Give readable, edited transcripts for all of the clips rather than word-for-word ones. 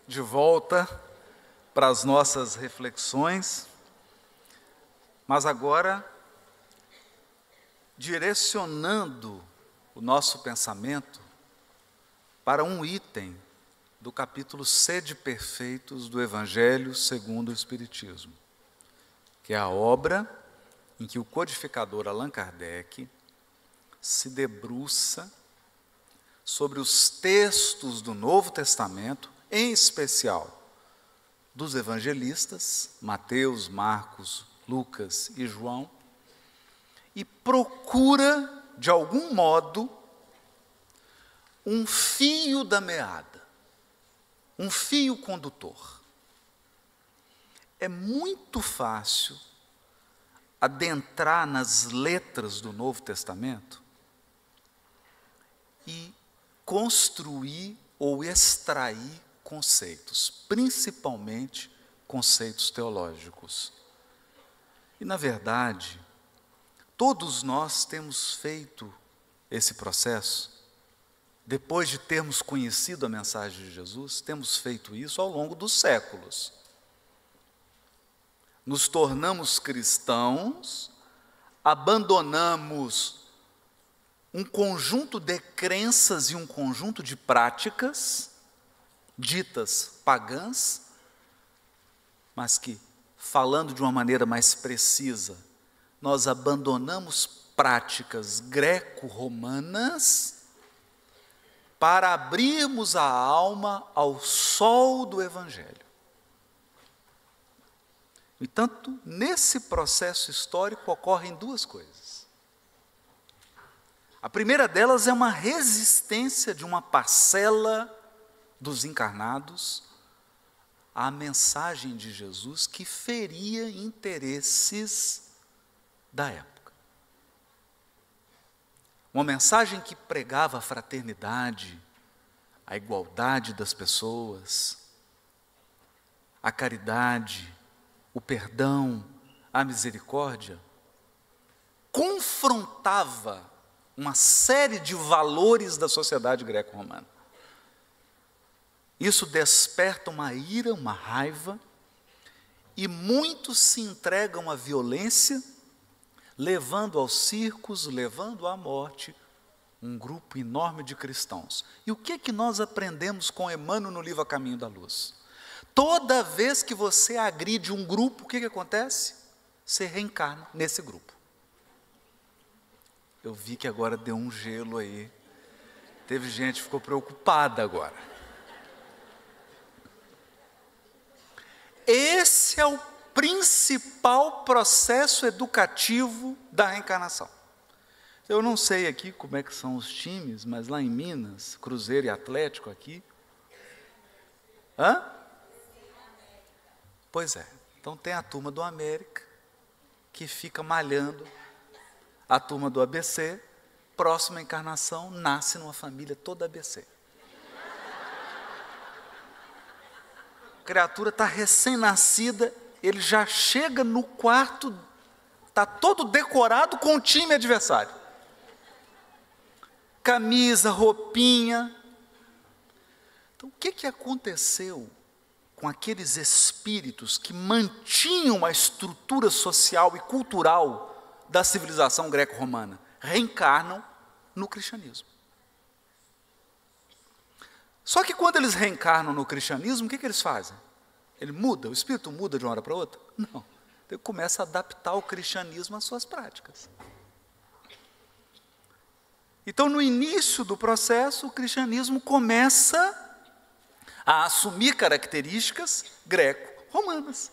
de volta para as nossas reflexões, mas agora direcionando o nosso pensamento para um item do capítulo Sede Perfeitos do Evangelho segundo o Espiritismo, que é a obra em que o codificador Allan Kardec se debruça sobre os textos do Novo Testamento, em especial dos evangelistas, Mateus, Marcos, Lucas e João, e procura, de algum modo, um fio da meada, um fio condutor. É muito fácil adentrar nas letras do Novo Testamento e construir ou extrair conceitos, principalmente conceitos teológicos. E, na verdade, todos nós temos feito esse processo, depois de termos conhecido a mensagem de Jesus, temos feito isso ao longo dos séculos. Nos tornamos cristãos, abandonamos um conjunto de crenças e um conjunto de práticas, ditas pagãs, mas que, falando de uma maneira mais precisa, nós abandonamos práticas greco-romanas para abrirmos a alma ao sol do Evangelho. E tanto, nesse processo histórico ocorrem duas coisas. A primeira delas é uma resistência de uma parcela dos encarnados à mensagem de Jesus que feria interesses da época. Uma mensagem que pregava a fraternidade, a igualdade das pessoas, a caridade, o perdão, a misericórdia, confrontava uma série de valores da sociedade greco-romana. Isso desperta uma ira, uma raiva, e muitos se entregam à violência, levando aos circos, levando à morte, um grupo enorme de cristãos. E o que nós aprendemos com Emmanuel no livro A Caminho da Luz? Toda vez que você agride um grupo, o que acontece? Você reencarna nesse grupo. Eu vi que agora deu um gelo aí. Teve gente que ficou preocupada agora. Esse é o principal processo educativo da reencarnação. Eu não sei aqui como é que são os times, mas lá em Minas, Cruzeiro e Atlético aqui. Hã? Pois é. Então tem a turma do América, que fica malhando a turma do ABC, próxima encarnação, nasce numa família toda ABC. A criatura está recém-nascida, ele já chega no quarto, está todo decorado com o time adversário. Camisa, roupinha. Então, o que aconteceu com aqueles espíritos que mantinham a estrutura social e cultural da civilização greco-romana? Reencarnam no cristianismo. Só que quando eles reencarnam no cristianismo, o que eles fazem? Ele muda, o espírito muda de uma hora para outra? Não. Ele começa a adaptar o cristianismo às suas práticas. Então, no início do processo, o cristianismo começa a assumir características greco-romanas.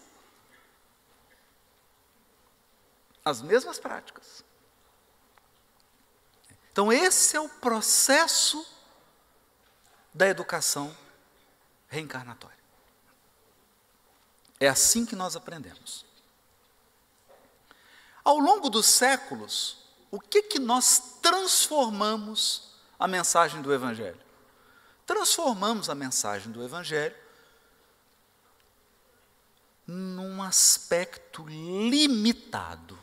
As mesmas práticas. Então, esse é o processo da educação reencarnatória. É assim que nós aprendemos. Ao longo dos séculos, o que nós transformamos a mensagem do Evangelho? Transformamos a mensagem do Evangelho num aspecto limitado.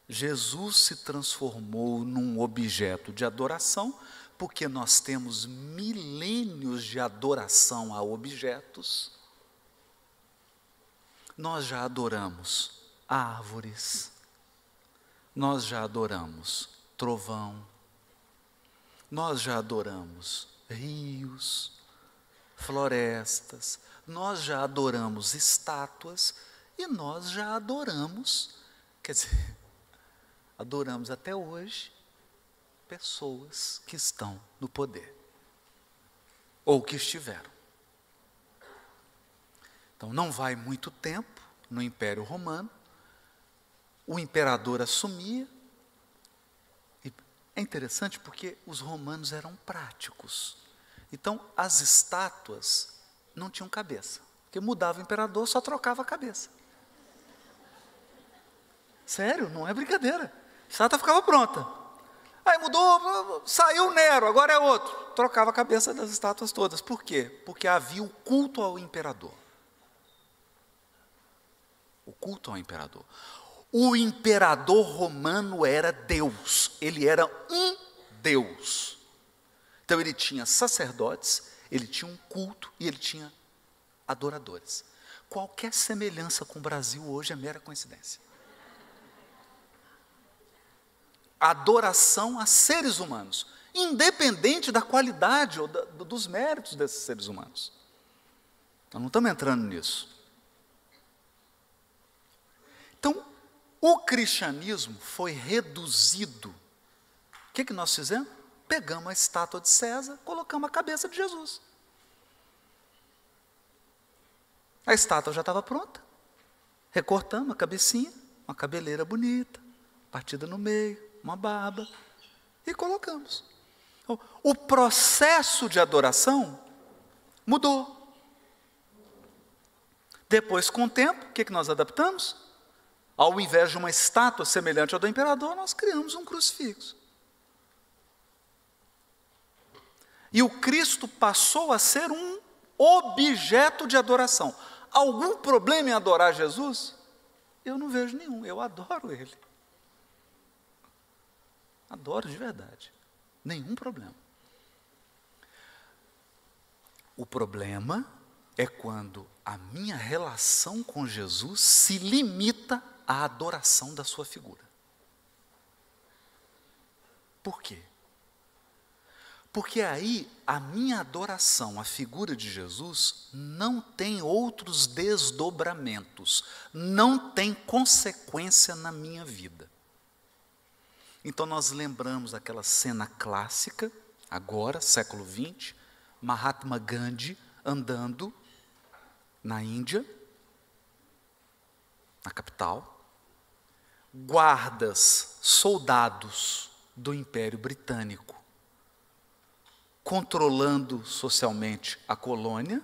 Jesus se transformou num objeto de adoração, porque nós temos milênios de adoração a objetos. Nós já adoramos árvores, nós já adoramos trovão, nós já adoramos rios, florestas, nós já adoramos estátuas e nós já adoramos, quer dizer, adoramos até hoje pessoas que estão no poder ou que estiveram. Então não vai muito tempo no Império Romano, o imperador assumia, e é interessante porque os romanos eram práticos. Então as estátuas não tinham cabeça, porque mudava o imperador, só trocava a cabeça. Sério, não é brincadeira. A estátua ficava pronta. Aí mudou, saiu Nero, agora é outro. Trocava a cabeça das estátuas todas. Por quê? Porque havia o culto ao imperador. O culto ao imperador. O imperador romano era Deus. Ele era um Deus. Então ele tinha sacerdotes, ele tinha um culto e ele tinha adoradores. Qualquer semelhança com o Brasil hoje é mera coincidência. Adoração a seres humanos, independente da qualidade ou dos méritos desses seres humanos. Nós não estamos entrando nisso. Então, o cristianismo foi reduzido. O que nós fizemos? Pegamos a estátua de César, colocamos a cabeça de Jesus. A estátua já estava pronta. Recortamos a cabecinha, uma cabeleira bonita, partida no meio, uma barba, e colocamos. O processo de adoração mudou. Depois, com o tempo, o que nós adaptamos? Ao invés de uma estátua semelhante ao do imperador, nós criamos um crucifixo. E o Cristo passou a ser um objeto de adoração. Algum problema em adorar Jesus? Eu não vejo nenhum, eu adoro Ele. Adoro de verdade. Nenhum problema. O problema é quando a minha relação com Jesus se limita à adoração da sua figura. Por quê? Porque aí a minha adoração à figura de Jesus não tem outros desdobramentos, não tem consequência na minha vida. Então nós lembramos daquela cena clássica, agora, século XX, Mahatma Gandhi andando na Índia, na capital, guardas, soldados do Império Britânico, controlando socialmente a colônia,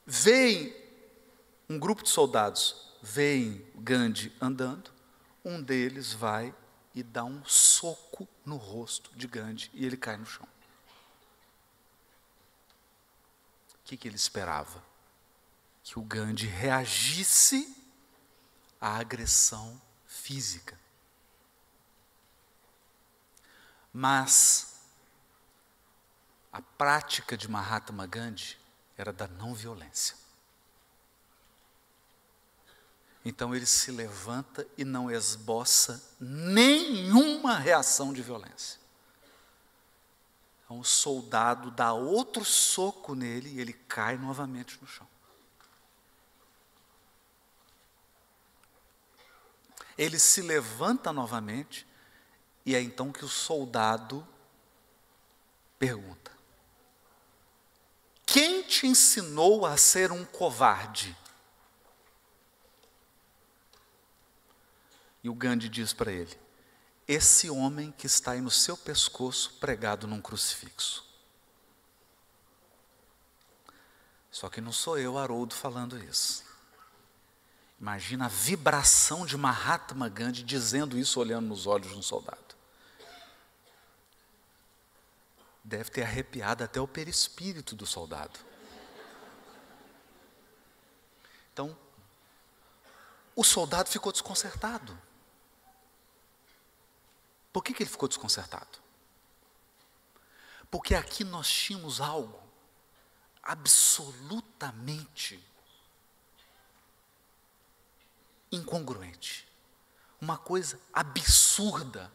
veem um grupo de soldados, veem Gandhi andando, um deles vai e dá um soco no rosto de Gandhi e ele cai no chão. O que ele esperava? Que o Gandhi reagisse à agressão física. Mas a prática de Mahatma Gandhi era da não violência. Então ele se levanta e não esboça nenhuma reação de violência. Então o soldado dá outro soco nele e ele cai novamente no chão. Ele se levanta novamente e é então que o soldado pergunta: quem te ensinou a ser um covarde? E o Gandhi diz para ele: esse homem que está aí no seu pescoço pregado num crucifixo. Só que não sou eu, Haroldo, falando isso. Imagina a vibração de Mahatma Gandhi dizendo isso, olhando nos olhos de um soldado. Deve ter arrepiado até o perispírito do soldado. Então, o soldado ficou desconcertado. Por que ele ficou desconcertado? Porque aqui nós tínhamos algo absolutamente incongruente, uma coisa absurda,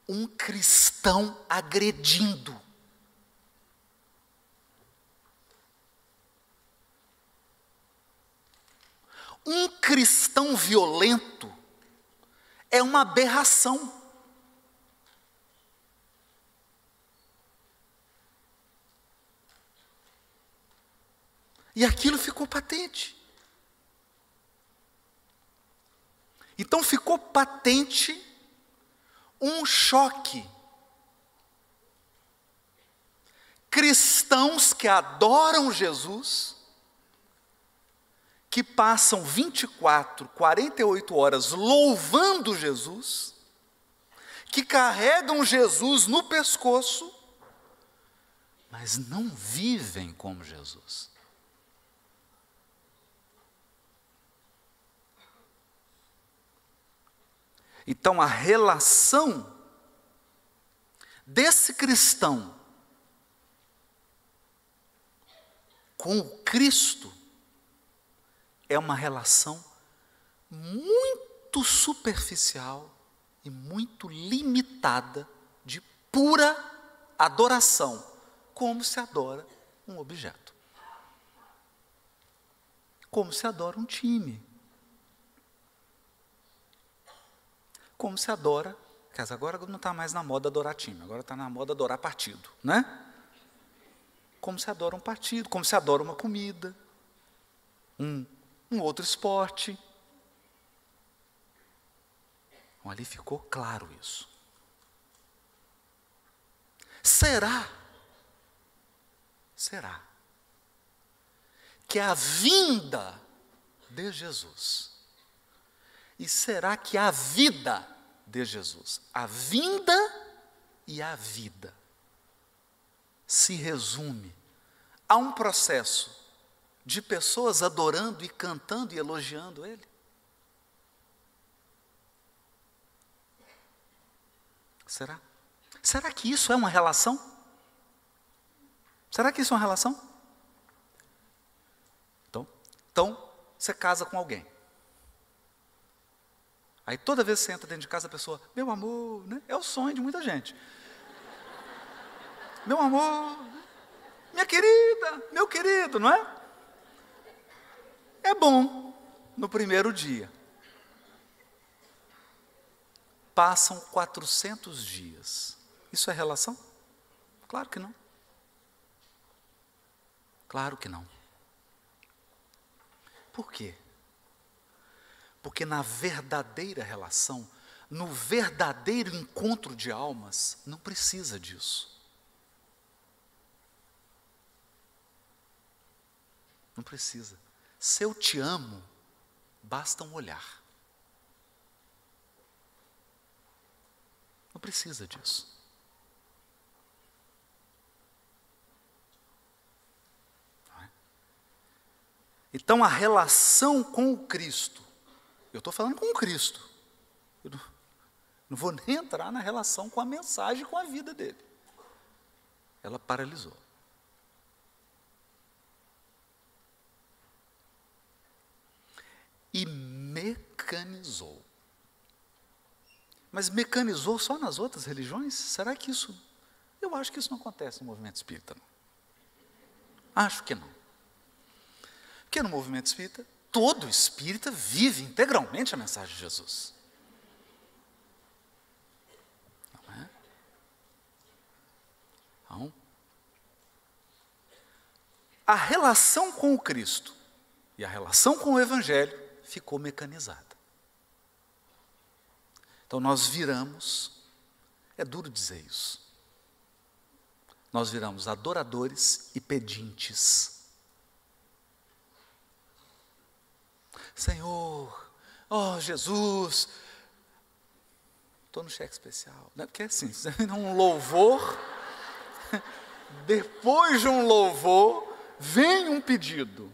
um cristão agredindo. Um cristão violento é uma aberração. E aquilo ficou patente. Então ficou patente um choque. Cristãos que adoram Jesus, que passam 24, 48 horas louvando Jesus, que carregam Jesus no pescoço, mas não vivem como Jesus. Então a relação desse cristão com o Cristo é uma relação muito superficial e muito limitada de pura adoração, como se adora um objeto. Como se adora um time. Como se adora, quer dizer, agora não está mais na moda adorar time, agora está na moda adorar partido, né? Como se adora um partido, como se adora uma comida, um outro esporte. Bom, ali ficou claro isso. Será que a vinda de Jesus, e será que a vida de Jesus, a vinda e a vida, se resume a um processo de pessoas adorando e cantando e elogiando Ele? Será? Será que isso é uma relação? Será que isso é uma relação? Então você casa com alguém. Aí toda vez que você entra dentro de casa, a pessoa, meu amor, né? É o sonho de muita gente. Meu amor, minha querida, meu querido, não é? É bom no primeiro dia. Passam 400 dias. Isso é relação? Claro que não. Claro que não. Por quê? Porque na verdadeira relação, no verdadeiro encontro de almas, não precisa disso. Não precisa. Se eu te amo, basta um olhar. Não precisa disso. Não é? Então a relação com o Cristo, eu estou falando com o Cristo, eu não vou nem entrar na relação com a mensagem, com a vida dele. Ela paralisou. E mecanizou. Mas mecanizou só nas outras religiões? Será que isso... Eu acho que isso não acontece no movimento espírita, não. Acho que não. Porque no movimento espírita, todo espírita vive integralmente a mensagem de Jesus. Não é? Então, a relação com o Cristo e a relação com o Evangelho ficou mecanizada. Então nós viramos, é duro dizer isso, nós viramos adoradores e pedintes. Senhor, oh Jesus, estou no cheque especial, né? Porque assim, um louvor, depois de um louvor, vem um pedido.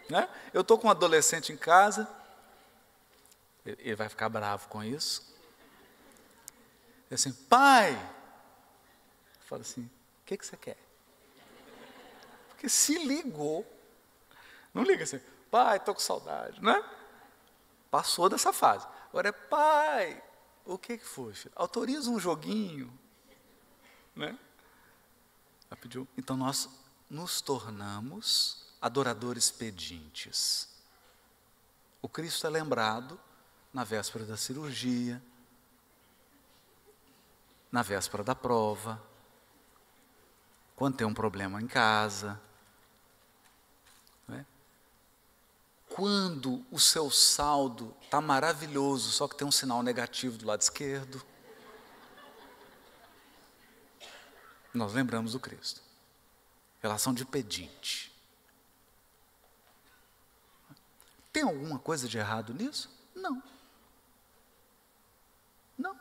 Né? Eu estou com um adolescente em casa, ele vai ficar bravo com isso. Ele assim, pai, eu falo assim, que você quer? Porque se ligou, não liga assim, pai, estou com saudade, não é? Passou dessa fase. Agora é, pai, o que foi, filho? Autoriza um joguinho, né? Ela pediu. Então nós nos tornamos adoradores pedintes. O Cristo é lembrado na véspera da cirurgia, na véspera da prova, quando tem um problema em casa, né? Quando o seu saldo está maravilhoso, só que tem um sinal negativo do lado esquerdo, nós lembramos do Cristo. Relação de pedinte. Tem alguma coisa de errado nisso? Não. Não.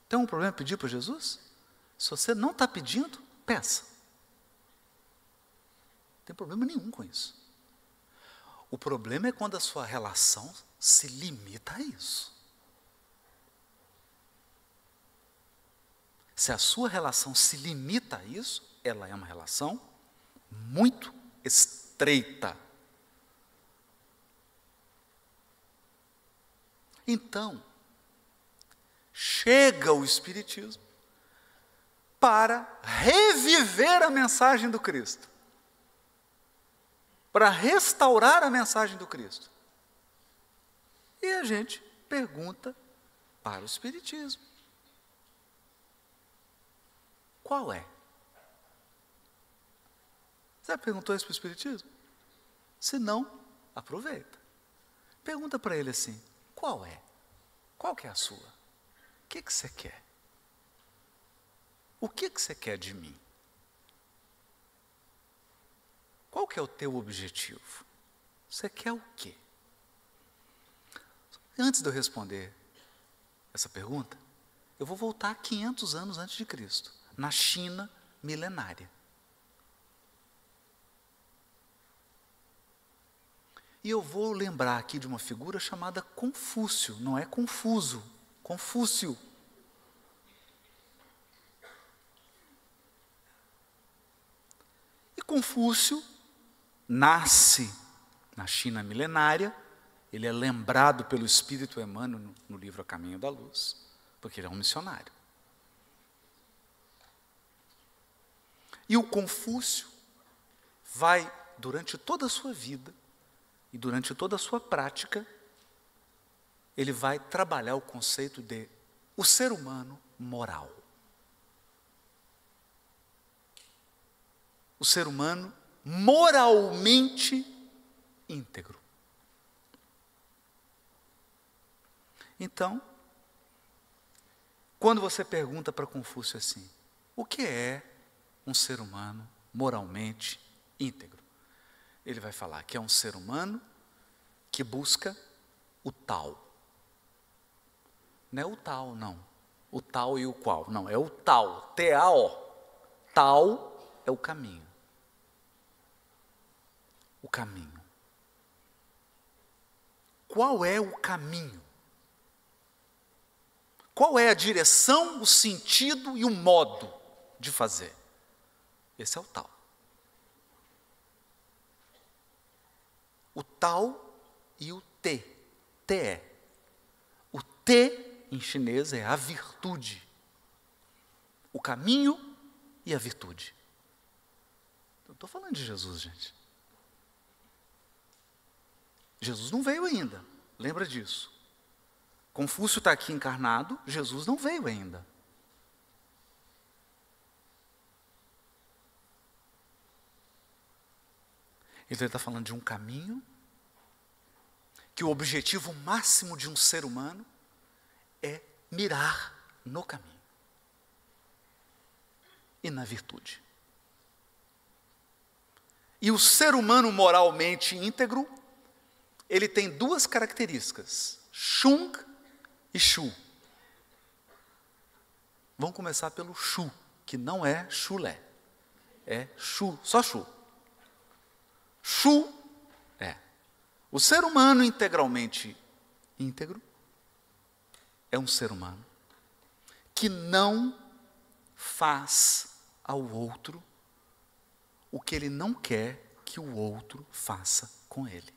Tem um problema pedir para Jesus? Se você não está pedindo, peça. Não tem problema nenhum com isso. O problema é quando a sua relação se limita a isso. Se a sua relação se limita a isso, ela é uma relação muito estreita. Então, chega o Espiritismo para reviver a mensagem do Cristo, para restaurar a mensagem do Cristo. E a gente pergunta para o Espiritismo: qual é? Você já perguntou isso para o Espiritismo? Se não, aproveita. Pergunta para ele assim: qual é? Qual que é a sua? O que você quer? O que você quer de mim? Qual que é o teu objetivo? Você quer o quê? Antes de eu responder essa pergunta, eu vou voltar 500 anos antes de Cristo, na China milenária. E eu vou lembrar aqui de uma figura chamada Confúcio, não é Confuso, Confúcio. E Confúcio nasce na China milenária, ele é lembrado pelo Espírito Emmanuel no livro A Caminho da Luz, porque ele é um missionário. E o Confúcio vai, durante toda a sua vida, e durante toda a sua prática, ele vai trabalhar o conceito de o ser humano moral. O ser humano moralmente íntegro. Então, quando você pergunta para Confúcio assim, o que é um ser humano moralmente íntegro? Ele vai falar que é um ser humano que busca o tal. Não é o tal, não. O tal e o qual. Não, é o tal. T-A-O. Tal é o caminho. O caminho. Qual é o caminho? Qual é a direção, o sentido e o modo de fazer? Esse é o tal. O tal e o te. Te. O te, em chinês, é a virtude. O caminho e a virtude. Eu estou falando de Jesus, gente. Jesus não veio ainda. Lembra disso. Confúcio está aqui encarnado, Jesus não veio ainda. Então ele está falando de um caminho, que o objetivo máximo de um ser humano é mirar no caminho e na virtude. E o ser humano moralmente íntegro, ele tem duas características, Chung e Shu. Vamos começar pelo Shu, que não é chulé, é Shu, só Shu. Shu é o ser humano integralmente íntegro, é um ser humano que não faz ao outro o que ele não quer que o outro faça com ele.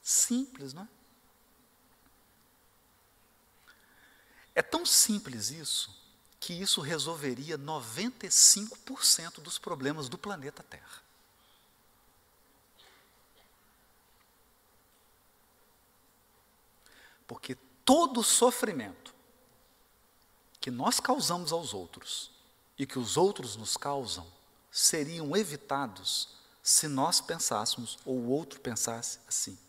Simples, não é? É tão simples isso, que isso resolveria 95% dos problemas do planeta Terra. Porque todo sofrimento que nós causamos aos outros e que os outros nos causam seriam evitados se nós pensássemos, ou o outro pensasse assim: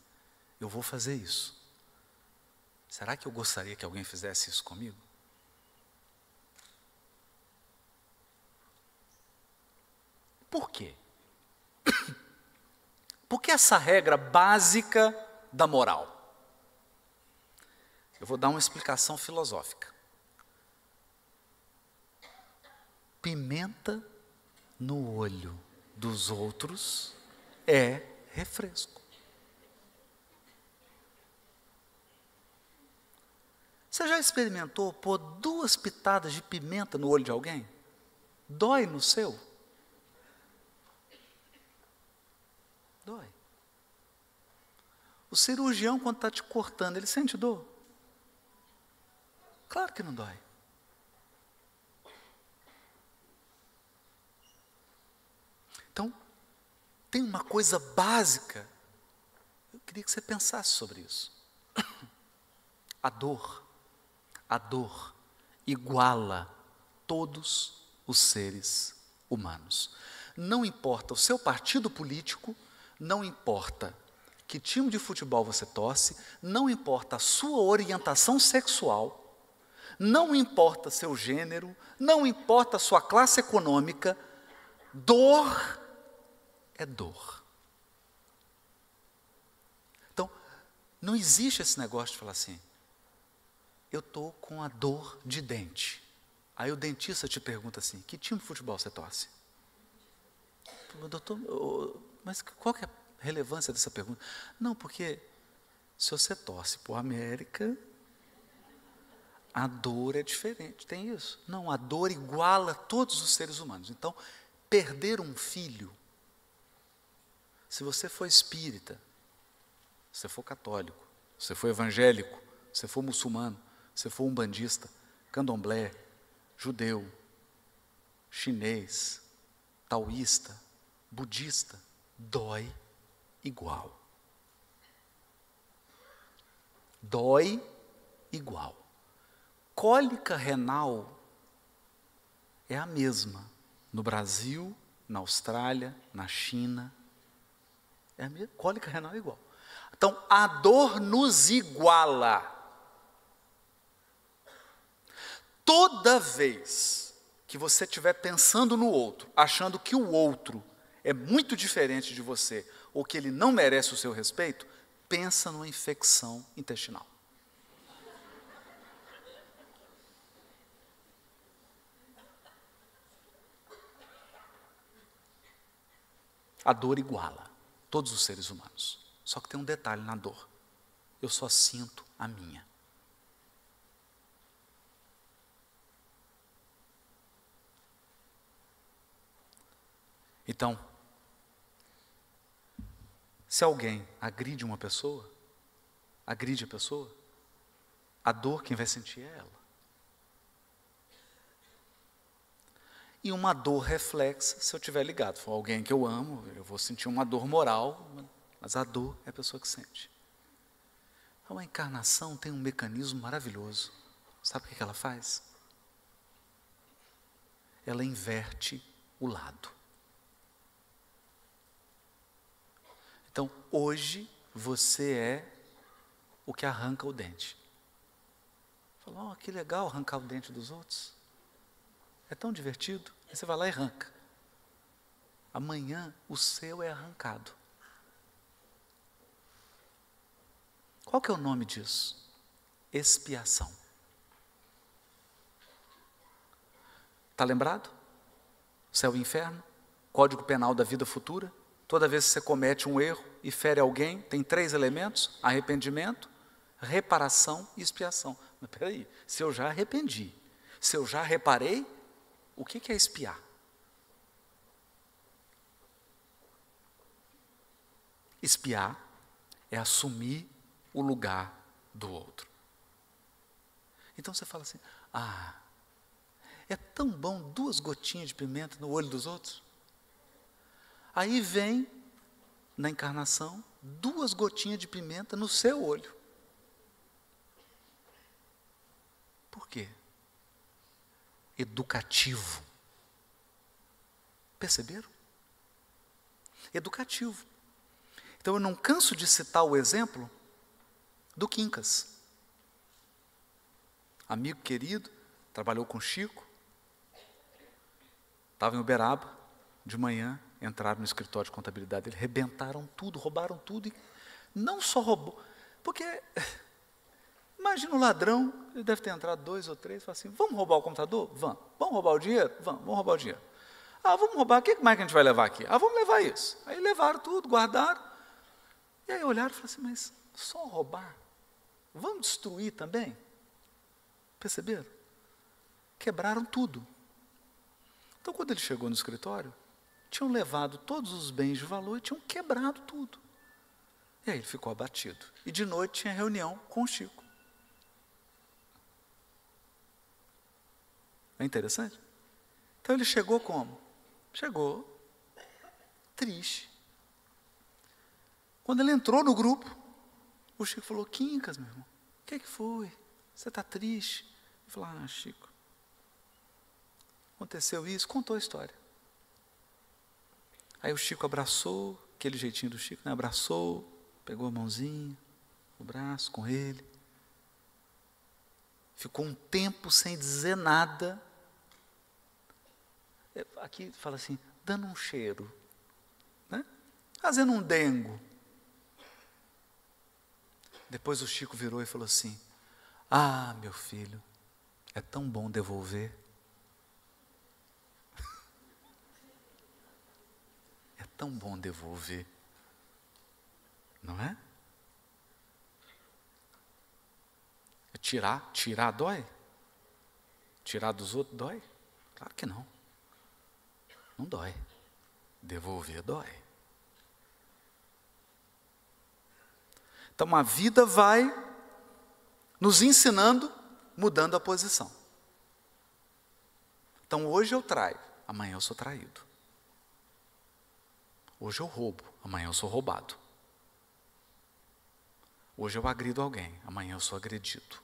eu vou fazer isso. Será que eu gostaria que alguém fizesse isso comigo? Por quê? Porque essa regra básica da moral. Eu vou dar uma explicação filosófica. Pimenta no olho dos outros é refresco. Você já experimentou pôr 2 pitadas de pimenta no olho de alguém? Dói no seu? Dói. O cirurgião, quando está te cortando, ele sente dor? Claro que não dói. Então, tem uma coisa básica. Eu queria que você pensasse sobre isso. A dor iguala todos os seres humanos. Não importa o seu partido político, não importa que time de futebol você torce, não importa a sua orientação sexual, não importa seu gênero, não importa a sua classe econômica, dor é dor. Então, não existe esse negócio de falar assim: eu estou com a dor de dente. Aí o dentista te pergunta assim: que time de futebol você torce? Doutor, mas qual que é a relevância dessa pergunta? Não, porque se você torce por América, a dor é diferente, tem isso? Não, a dor iguala todos os seres humanos. Então, perder um filho, se você for espírita, se você for católico, se você for evangélico, se você for muçulmano, se você for umbandista, candomblé, judeu, chinês, taoísta, budista, dói igual. Dói igual. Cólica renal é a mesma no Brasil, na Austrália, na China. É a mesma, cólica renal é igual. Então, a dor nos iguala. Toda vez que você estiver pensando no outro, achando que o outro é muito diferente de você, ou que ele não merece o seu respeito, pensa numa infecção intestinal. A dor iguala todos os seres humanos. Só que tem um detalhe na dor: eu só sinto a minha. Então, se alguém agride uma pessoa, agride a pessoa, a dor quem vai sentir é ela. E uma dor reflexa, se eu estiver ligado, for alguém que eu amo, eu vou sentir uma dor moral, mas a dor é a pessoa que sente. Então a encarnação tem um mecanismo maravilhoso. Sabe o que ela faz? Ela inverte o lado. Então, hoje, você é o que arranca o dente. Fala: oh, que legal arrancar o dente dos outros. É tão divertido. Aí você vai lá e arranca. Amanhã, o seu é arrancado. Qual que é o nome disso? Expiação. Está lembrado? Céu e inferno, Código Penal da vida futura. Toda vez que você comete um erro e fere alguém, tem 3 elementos: arrependimento, reparação e expiação. Espera aí, se eu já arrependi, se eu já reparei, o que é espiar? Espiar é assumir o lugar do outro. Então você fala assim, é tão bom 2 gotinhas de pimenta no olho dos outros. Aí vem, na encarnação, 2 gotinhas de pimenta no seu olho. Por quê? Educativo. Perceberam? Educativo. Então eu não canso de citar o exemplo do Quincas. Amigo querido, trabalhou com Chico, estava em Uberaba, de manhã, entraram no escritório de contabilidade dele, rebentaram tudo, roubaram tudo, e não só roubou, porque, imagina o ladrão, ele deve ter entrado 2 ou 3, fala assim, vamos roubar o computador? Vamos. Vamos roubar o dinheiro? Vamos roubar o dinheiro. Vamos roubar, o que mais que a gente vai levar aqui? Vamos levar isso. Aí levaram tudo, guardaram, e aí olharam e falaram assim, mas só roubar? Vamos destruir também? Perceberam? Quebraram tudo. Então, quando ele chegou no escritório, tinham levado todos os bens de valor e tinham quebrado tudo. E aí ele ficou abatido. E de noite tinha reunião com o Chico. É interessante? Então ele chegou como? Chegou triste. Quando ele entrou no grupo, o Chico falou, Quincas, meu irmão, o que foi? Você está triste? Ele falou, Chico, aconteceu isso, contou a história. Aí o Chico abraçou, aquele jeitinho do Chico, né? Abraçou, pegou a mãozinha, o braço com ele. Ficou um tempo sem dizer nada. Aqui fala assim, dando um cheiro, né? Fazendo um dengo. Depois o Chico virou e falou assim, meu filho, é tão bom devolver. É tão bom devolver. Não é? Tirar dói? Tirar dos outros dói? Claro que não. Não dói. Devolver dói. Então a vida vai nos ensinando, mudando a posição. Então hoje eu traio, amanhã eu sou traído. Hoje eu roubo, amanhã eu sou roubado. Hoje eu agrido alguém, amanhã eu sou agredido.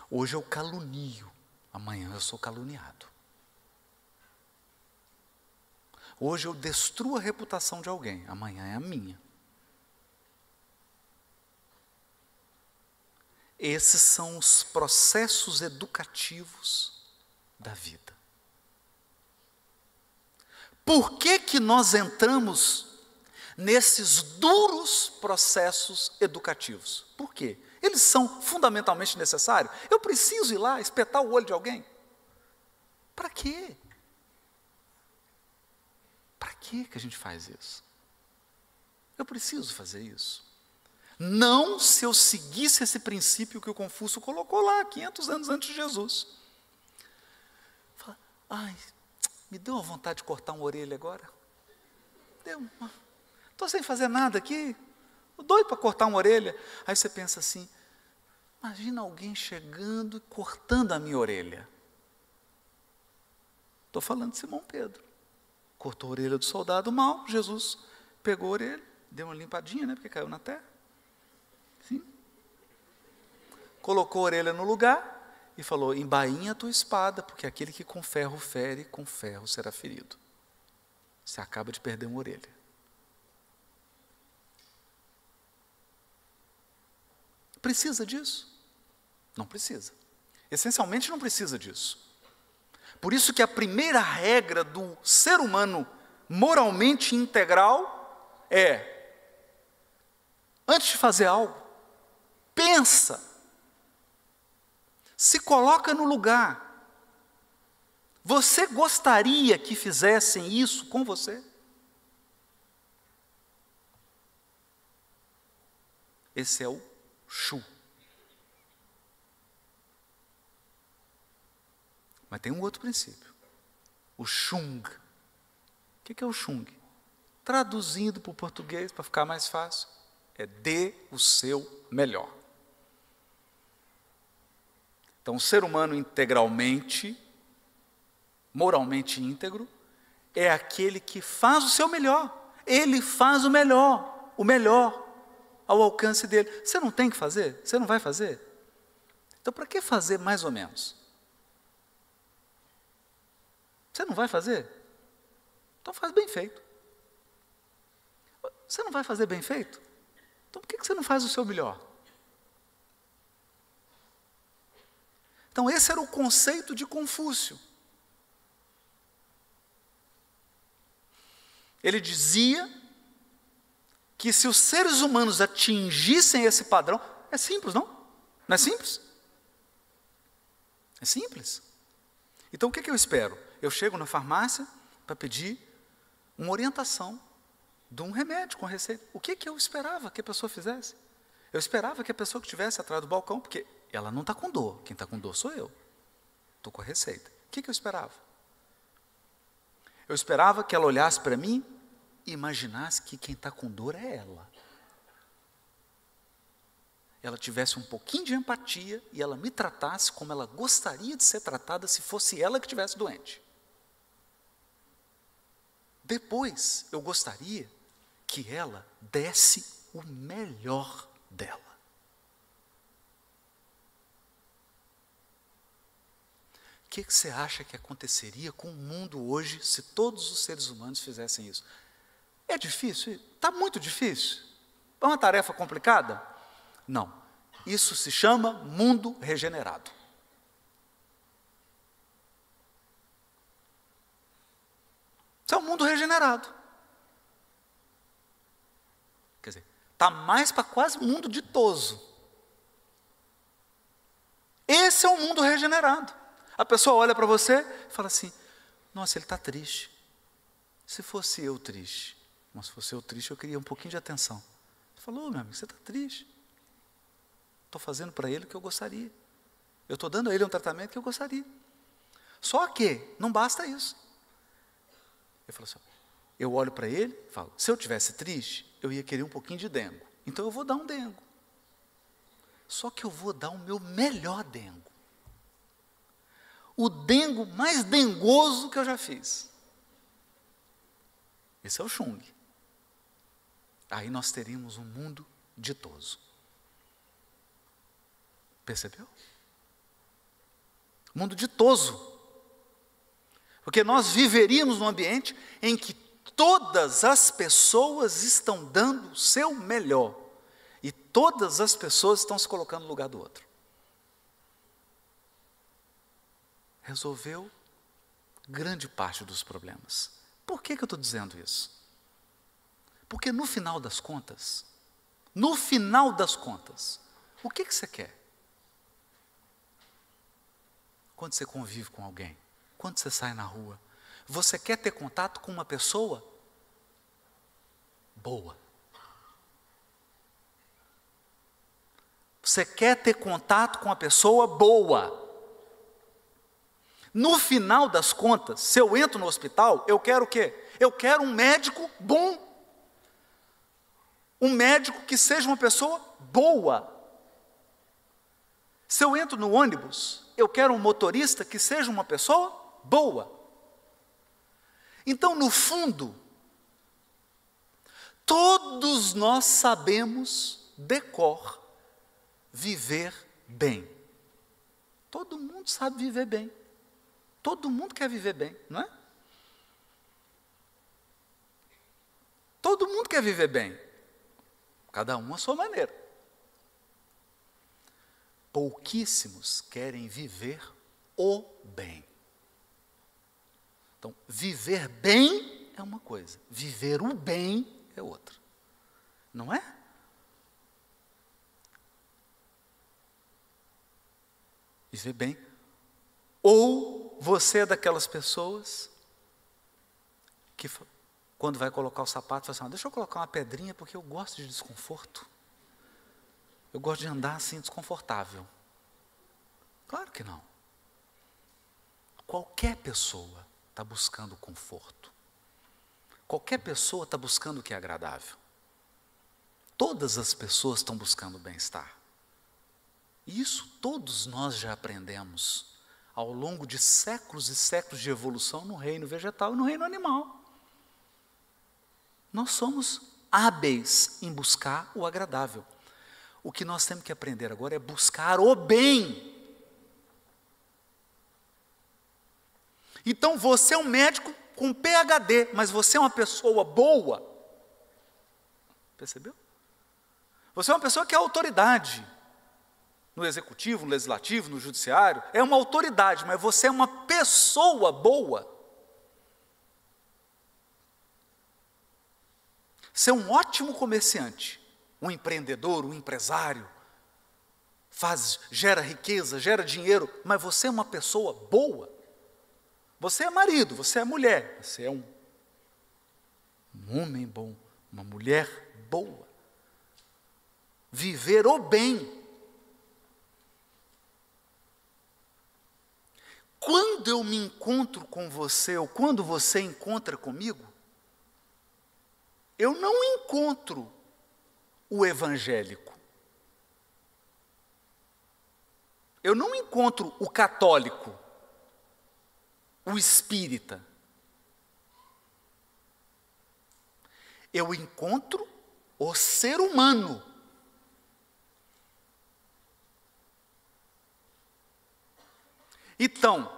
Hoje eu calunio, amanhã eu sou caluniado. Hoje eu destruo a reputação de alguém, amanhã é a minha. Esses são os processos educativos da vida. Por que nós entramos nesses duros processos educativos? Por quê? Eles são fundamentalmente necessários. Eu preciso ir lá espetar o olho de alguém? Para quê? Para que a gente faz isso? Eu preciso fazer isso. Não se eu seguisse esse princípio que o Confúcio colocou lá, 500 anos antes de Jesus. Fala, me deu uma vontade de cortar uma orelha agora. Estou sem fazer nada aqui, estou doido para cortar uma orelha. Aí você pensa assim, imagina alguém chegando e cortando a minha orelha. Estou falando de Simão Pedro. Cortou a orelha do soldado mau, Jesus pegou a orelha, deu uma limpadinha, né, porque caiu na terra. Sim. Colocou a orelha no lugar e falou, embainha a tua espada, porque aquele que com ferro fere, com ferro será ferido. Você acaba de perder uma orelha. Precisa disso? Não precisa. Essencialmente não precisa disso. Por isso que a primeira regra do ser humano moralmente integral é, antes de fazer algo, pensa, se coloca no lugar. Você gostaria que fizessem isso com você? Esse é o Shu. Mas tem um outro princípio. O Shung. O que é o Shung? Traduzindo para o português, para ficar mais fácil, é dê o seu melhor. Então, o ser humano integralmente, moralmente íntegro, é aquele que faz o seu melhor. Ele faz o melhor ao alcance dele. Você não tem que fazer? Você não vai fazer? Então, para que fazer mais ou menos? Você não vai fazer? Então faz bem feito. Você não vai fazer bem feito? Então por que você não faz o seu melhor? Então esse era o conceito de Confúcio. Ele dizia que se os seres humanos atingissem esse padrão, é simples, não? Não é simples? É simples. Então o que eu espero? Eu chego na farmácia para pedir uma orientação de um remédio com receita. O que eu esperava que a pessoa fizesse? Eu esperava que a pessoa que estivesse atrás do balcão, porque ela não está com dor, quem está com dor sou eu. Estou com a receita. O que eu esperava? Eu esperava que ela olhasse para mim e imaginasse que quem está com dor é ela. Ela tivesse um pouquinho de empatia e ela me tratasse como ela gostaria de ser tratada se fosse ela que estivesse doente. Depois, eu gostaria que ela desse o melhor dela. O que você acha que aconteceria com o mundo hoje se todos os seres humanos fizessem isso? É difícil? Está muito difícil? É uma tarefa complicada? Não. Isso se chama mundo regenerado. Isso é um mundo regenerado. Quer dizer, está mais para quase mundo ditoso. Esse é um mundo regenerado. A pessoa olha para você e fala assim, nossa, ele está triste. Se fosse eu triste, mas se fosse eu triste, eu queria um pouquinho de atenção. Você falou, meu amigo, você está triste. Estou fazendo para ele o que eu gostaria. Eu estou dando a ele um tratamento que eu gostaria. Só que não basta isso. Eu falo assim, eu olho para ele e falo, se eu tivesse triste, eu ia querer um pouquinho de dengo. Então eu vou dar um dengo. Só que eu vou dar o meu melhor dengo. O dengo mais dengoso que eu já fiz. Esse é o Chung. Aí nós teríamos um mundo ditoso. Percebeu? Mundo ditoso. Porque nós viveríamos num ambiente em que todas as pessoas estão dando o seu melhor. E todas as pessoas estão se colocando no lugar do outro. Resolveu grande parte dos problemas. Por que eu estou dizendo isso? Porque no final das contas, o que você quer? Quando você convive com alguém, quando você sai na rua, você quer ter contato com uma pessoa boa. Você quer ter contato com uma pessoa boa. No final das contas, se eu entro no hospital, eu quero o quê? Eu quero um médico bom. Um médico que seja uma pessoa boa. Se eu entro no ônibus, eu quero um motorista que seja uma pessoa boa. Então, no fundo, todos nós sabemos de cor viver bem. Todo mundo sabe viver bem. Todo mundo quer viver bem, não é? Todo mundo quer viver bem. Cada um à sua maneira. Pouquíssimos querem viver o bem. Então, viver bem é uma coisa, viver o bem é outra. Não é? Viver bem. Ou você é daquelas pessoas que, quando vai colocar o sapato, fala assim, deixa eu colocar uma pedrinha porque eu gosto de desconforto. Eu gosto de andar assim desconfortável. Claro que não. Qualquer pessoa está buscando conforto. Qualquer pessoa está buscando o que é agradável. Todas as pessoas estão buscando bem-estar. Isso todos nós já aprendemos ao longo de séculos e séculos de evolução no reino vegetal e no reino animal. Nós somos hábeis em buscar o agradável. O que nós temos que aprender agora é buscar o bem. Então você é um médico com PhD, mas você é uma pessoa boa. Percebeu? Você é uma pessoa que é autoridade. No executivo, no legislativo, no judiciário, é uma autoridade, mas você é uma pessoa boa. Você é um ótimo comerciante, um empreendedor, um empresário, gera riqueza, gera dinheiro, mas você é uma pessoa boa. Você é marido, você é mulher, você é um homem bom, uma mulher boa. Viver o bem. Quando eu me encontro com você, ou quando você encontra comigo, eu não encontro o evangélico. Eu não encontro o católico, o espírita. Eu encontro o ser humano. Então,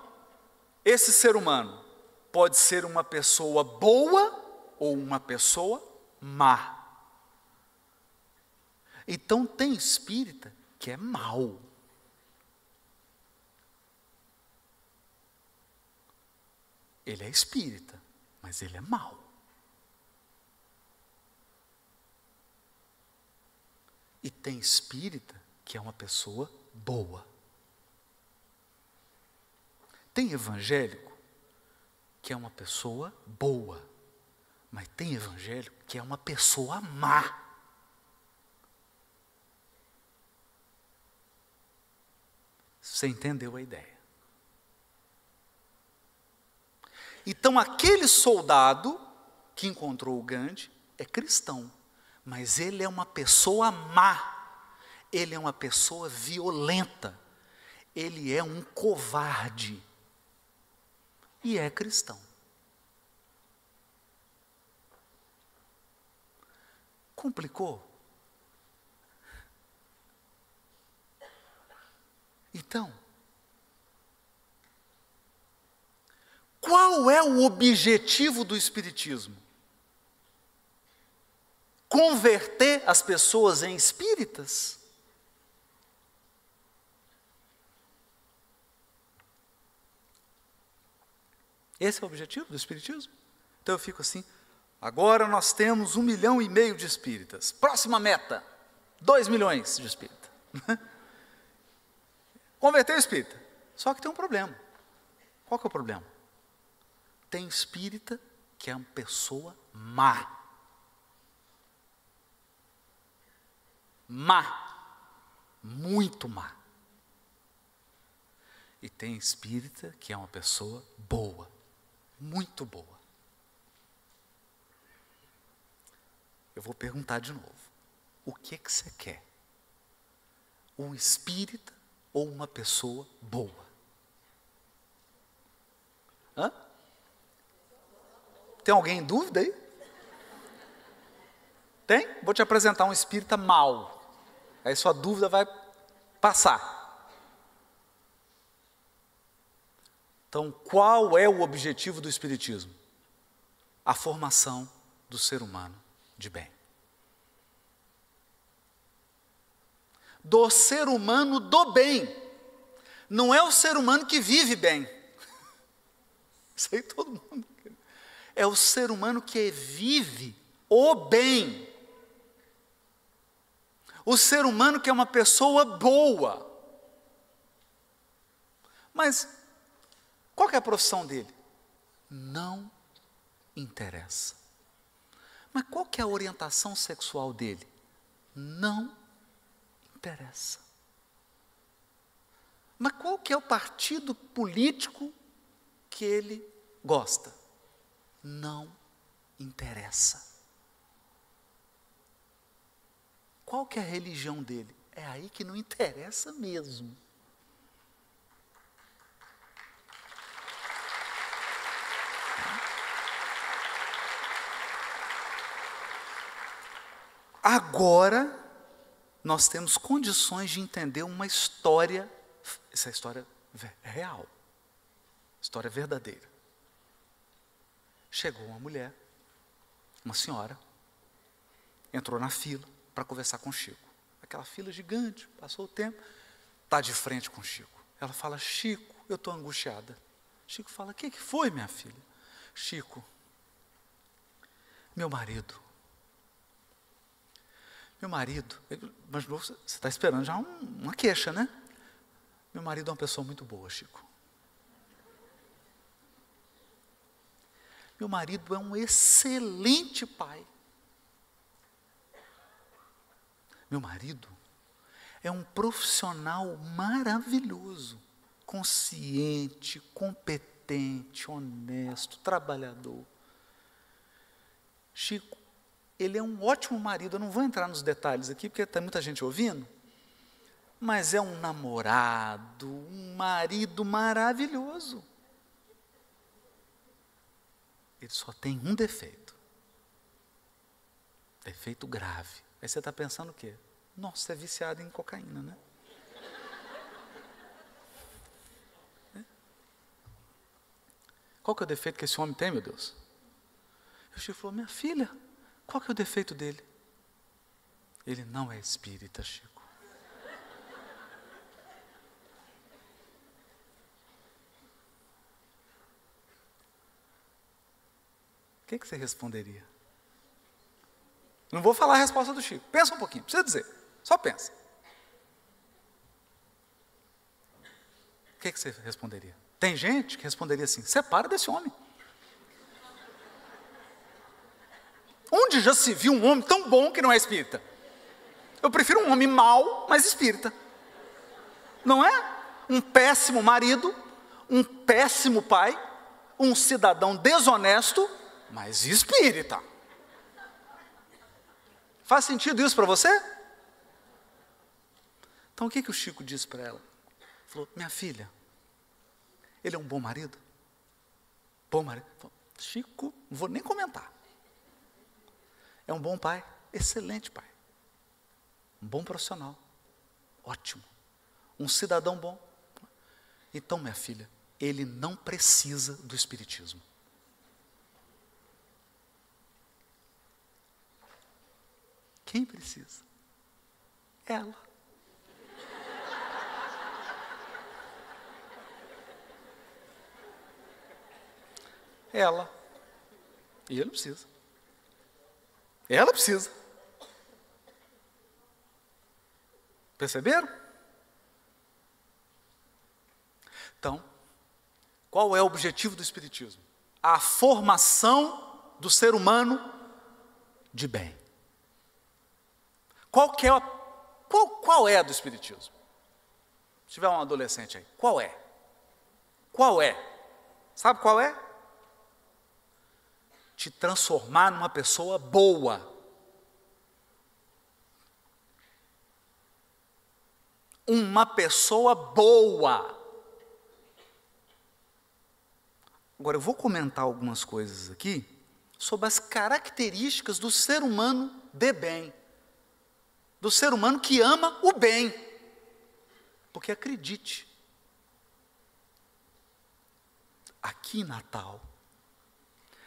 esse ser humano pode ser uma pessoa boa ou uma pessoa má. Então tem espírita que é mau. Ele é espírita, mas ele é mau. E tem espírita que é uma pessoa boa. Tem evangélico que é uma pessoa boa, mas tem evangélico que é uma pessoa má. Você entendeu a ideia? Então aquele soldado que encontrou o Gandhi é cristão, mas ele é uma pessoa má, ele é uma pessoa violenta, ele é um covarde. E é cristão. Complicou? Então, qual é o objetivo do Espiritismo? Converter as pessoas em espíritas? Esse é o objetivo do Espiritismo? Então eu fico assim, agora nós temos 1,5 milhão de espíritas. Próxima meta, 2 milhões de espíritas. Converter o espírita. Só que tem um problema. Qual que é o problema? Tem espírita que é uma pessoa má. Má. Muito má. E tem espírita que é uma pessoa boa. Muito boa. Eu vou perguntar de novo. O que você quer? Um espírita ou uma pessoa boa? Hã? Tem alguém em dúvida aí? Tem? Vou te apresentar um espírita mau. Aí sua dúvida vai passar. Então, qual é o objetivo do Espiritismo? A formação do ser humano de bem. Do ser humano do bem. Não é o ser humano que vive bem. Isso aí todo mundo quer. É o ser humano que vive o bem. O ser humano que é uma pessoa boa. Mas qual que é a profissão dele? Não interessa. Mas qual que é a orientação sexual dele? Não interessa. Mas qual que é o partido político que ele gosta? Não interessa. Qual que é a religião dele? É aí que não interessa mesmo. Agora, nós temos condições de entender uma história, essa história é real, história verdadeira. Chegou uma mulher, uma senhora, entrou na fila para conversar com Chico. Aquela fila gigante, passou o tempo, está de frente com Chico. Ela fala: Chico, eu estou angustiada. Chico fala: o que foi, minha filha? Chico, meu marido, mas você está esperando já uma queixa, né? Meu marido é uma pessoa muito boa, Chico. Meu marido é um excelente pai. Meu marido é um profissional maravilhoso, consciente, competente, honesto, trabalhador. Chico, ele é um ótimo marido. Eu não vou entrar nos detalhes aqui, porque tem muita gente ouvindo, mas é um namorado, um marido maravilhoso. Ele só tem um defeito. Defeito grave. Aí você está pensando o quê? Nossa, é viciado em cocaína, né? Qual que é o defeito que esse homem tem, meu Deus? O Chico falou: minha filha, qual que é o defeito dele? Ele não é espírita, Chico. O que você responderia? Não vou falar a resposta do Chico. Pensa um pouquinho, precisa dizer. Só pensa. O que você responderia? Tem gente que responderia assim: separa desse homem. Onde já se viu um homem tão bom que não é espírita? Eu prefiro um homem mau, mas espírita. Não é? Um péssimo marido, um péssimo pai, um cidadão desonesto, mas espírita. Faz sentido isso para você? Então o que o Chico disse para ela? Ele falou: minha filha, ele é um bom marido? Bom marido? Falei: Chico, não vou nem comentar. É um bom pai, excelente pai. Um bom profissional, ótimo. Um cidadão bom. Então, minha filha, ele não precisa do espiritismo. Quem precisa? Ela. Ela. E ele não precisa. Ela precisa. Perceberam? Então, qual é o objetivo do espiritismo? A formação do ser humano de bem. Qual é a do espiritismo? Se tiver um adolescente aí, qual é? Qual é? Sabe qual é? Te transformar numa pessoa boa. Uma pessoa boa. Agora eu vou comentar algumas coisas aqui sobre as características do ser humano de bem. Do ser humano que ama o bem. Porque acredite, aqui em Natal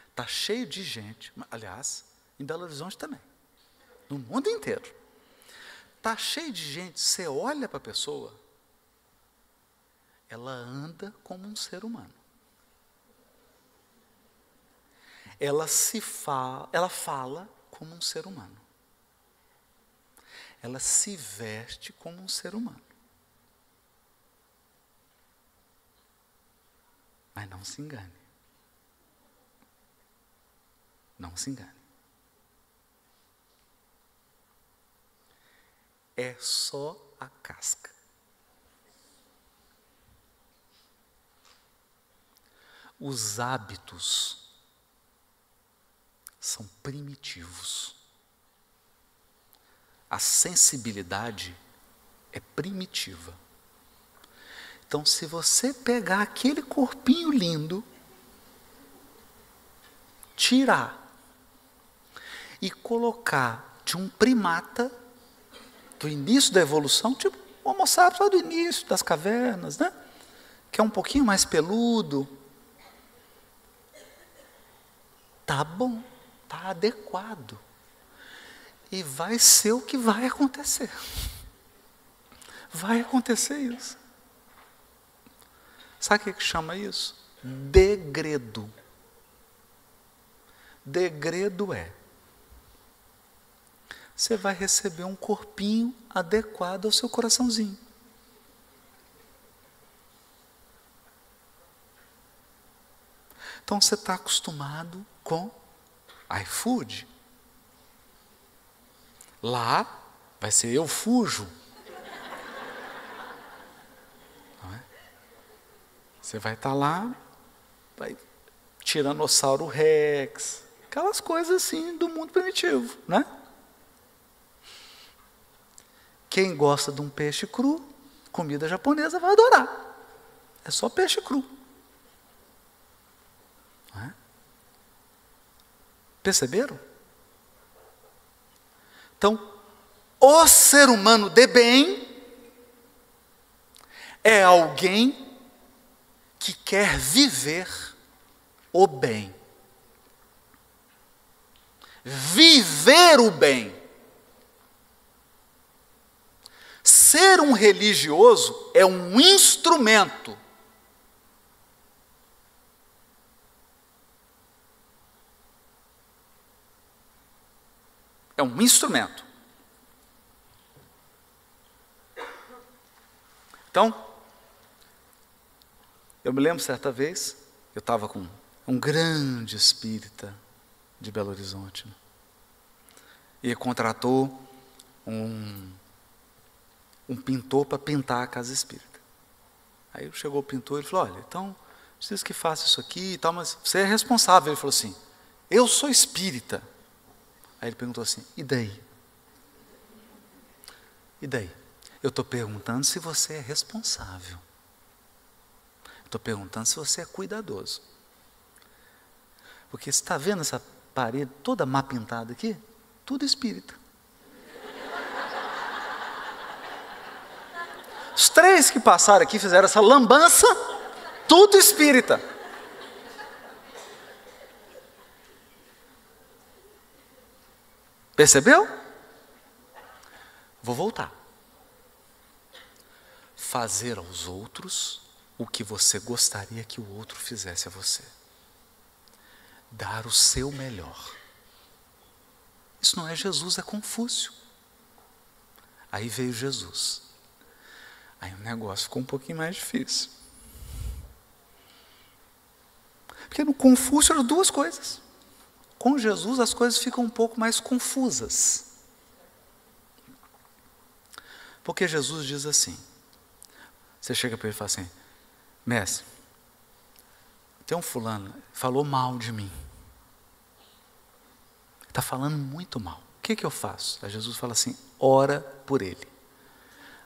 está cheio de gente, aliás, em Belo Horizonte também, no mundo inteiro. Está cheio de gente, você olha para a pessoa, ela anda como um ser humano. Ela fala como um ser humano. Ela se veste como um ser humano. Mas não se engane. Não se engane. É só a casca. Os hábitos são primitivos. A sensibilidade é primitiva. Então, se você pegar aquele corpinho lindo, tirar e colocar de um primata do início da evolução, tipo o Homo sapiens lá do início das cavernas, né? Que é um pouquinho mais peludo, tá bom, tá adequado. E vai ser o que vai acontecer. Vai acontecer isso. Sabe o que chama isso? Degredo. Degredo é: você vai receber um corpinho adequado ao seu coraçãozinho. Então você está acostumado com iFood. Lá vai ser eu fujo. Não é? Você vai estar lá, vai Tiranossauro Rex, aquelas coisas assim do mundo primitivo, né? Quem gosta de um peixe cru, comida japonesa, vai adorar. É só peixe cru. Não é? Perceberam? Então, o ser humano de bem é alguém que quer viver o bem. Viver o bem. Ser um religioso é um instrumento. É um instrumento. Então, eu me lembro certa vez, eu estava com um grande espírita de Belo Horizonte, né? E contratou um pintor para pintar a casa espírita. Aí chegou o pintor e falou: olha, então, preciso que faça isso aqui e tal, mas você é responsável. Ele falou assim: eu sou espírita. Aí ele perguntou assim: e daí? E daí? Eu estou perguntando se você é responsável. Estou perguntando se você é cuidadoso. Porque você está vendo essa parede toda má pintada aqui? Tudo espírita. Os 3 que passaram aqui fizeram essa lambança, tudo espírita. Percebeu? Vou voltar. Fazer aos outros o que você gostaria que o outro fizesse a você. Dar o seu melhor. Isso não é Jesus, é Confúcio. Aí veio Jesus. Aí o negócio ficou um pouquinho mais difícil. Porque no Confúcio eram 2 coisas. Com Jesus as coisas ficam um pouco mais confusas. Porque Jesus diz assim, você chega para ele e fala assim: mestre, tem um fulano, falou mal de mim. Está falando muito mal. O que eu faço? Aí Jesus fala assim: ora por ele.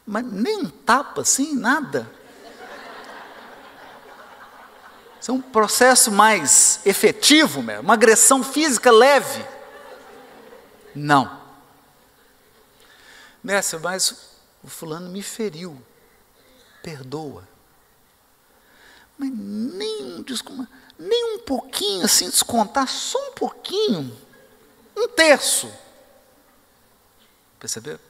Mas nem um tapa assim, nada. Isso é um processo mais efetivo, uma agressão física leve. Não. Mestre, mas o fulano me feriu. Perdoa. Mas nem um pouquinho assim, descontar só um pouquinho. 1/3. Percebeu?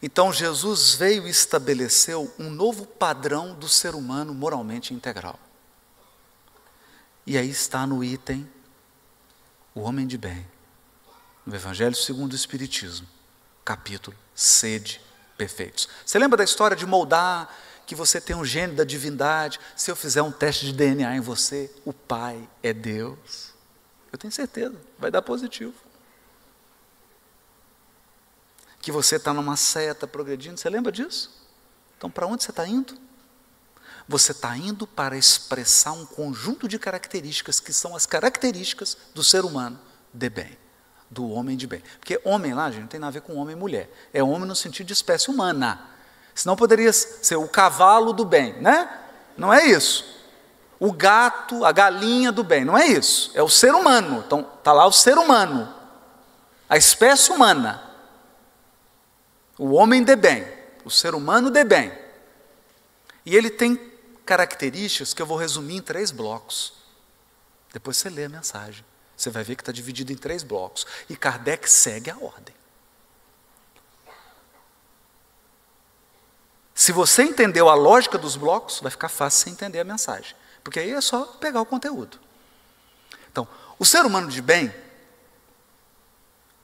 Então Jesus veio e estabeleceu um novo padrão do ser humano moralmente integral. E aí está no item o homem de bem, no Evangelho segundo o Espiritismo, capítulo Sede perfeitos. Você lembra da história de moldar, que você tem um gene da divindade? Se eu fizer um teste de DNA em você, o Pai é Deus. Eu tenho certeza, vai dar positivo. que você está numa seta progredindo. Você lembra disso? Então, para onde você está indo? Você está indo para expressar um conjunto de características que são as características do ser humano de bem, do homem de bem. Porque homem lá, gente, não tem nada a ver com homem e mulher. É homem no sentido de espécie humana. Senão poderia ser o cavalo do bem, né? Não é isso. O gato, a galinha do bem, não é isso. É o ser humano. Então, está lá o ser humano, a espécie humana, o homem de bem, o ser humano de bem. E ele tem características que eu vou resumir em 3 blocos. Depois você lê a mensagem. Você vai ver que está dividido em 3 blocos. E Kardec segue a ordem. Se você entendeu a lógica dos blocos, vai ficar fácil você entender a mensagem. Porque aí é só pegar o conteúdo. Então, o ser humano de bem,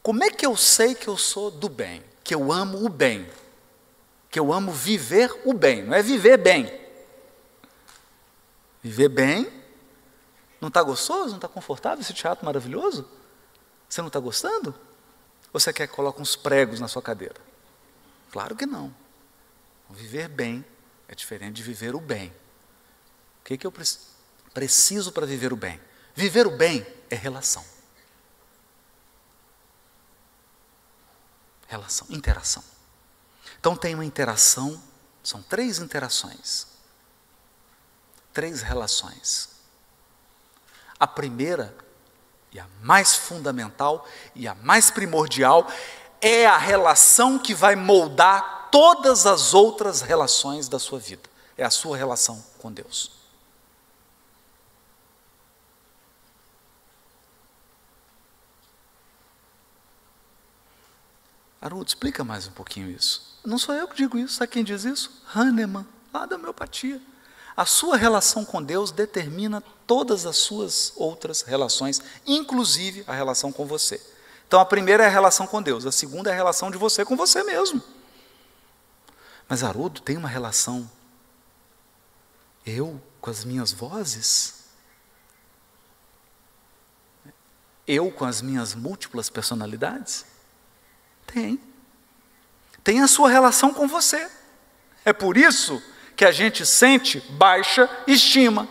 como é que eu sei que eu sou do bem? Que eu amo o bem? Que eu amo viver o bem? Não é viver bem. Viver bem, não está gostoso, não está confortável esse teatro maravilhoso? Você não está gostando? Ou você quer que coloque uns pregos na sua cadeira? Claro que não. Viver bem é diferente de viver o bem. O que eu preciso para viver o bem? Viver o bem é relação. Relação, interação. Então tem uma interação, são 3 interações. 3 relações. A primeira, e a mais fundamental, e a mais primordial, é a relação que vai moldar todas as outras relações da sua vida. É a sua relação com Deus. Haroldo, explica mais um pouquinho isso. Não sou eu que digo isso, sabe quem diz isso? Hahnemann, lá da homeopatia. A sua relação com Deus determina todas as suas outras relações, inclusive a relação com você. Então, a primeira é a relação com Deus, a segunda é a relação de você com você mesmo. Mas, Haroldo, tem uma relação eu com as minhas vozes? Eu com as minhas múltiplas personalidades? Tem. Tem a sua relação com você. É por isso que a gente sente baixa estima.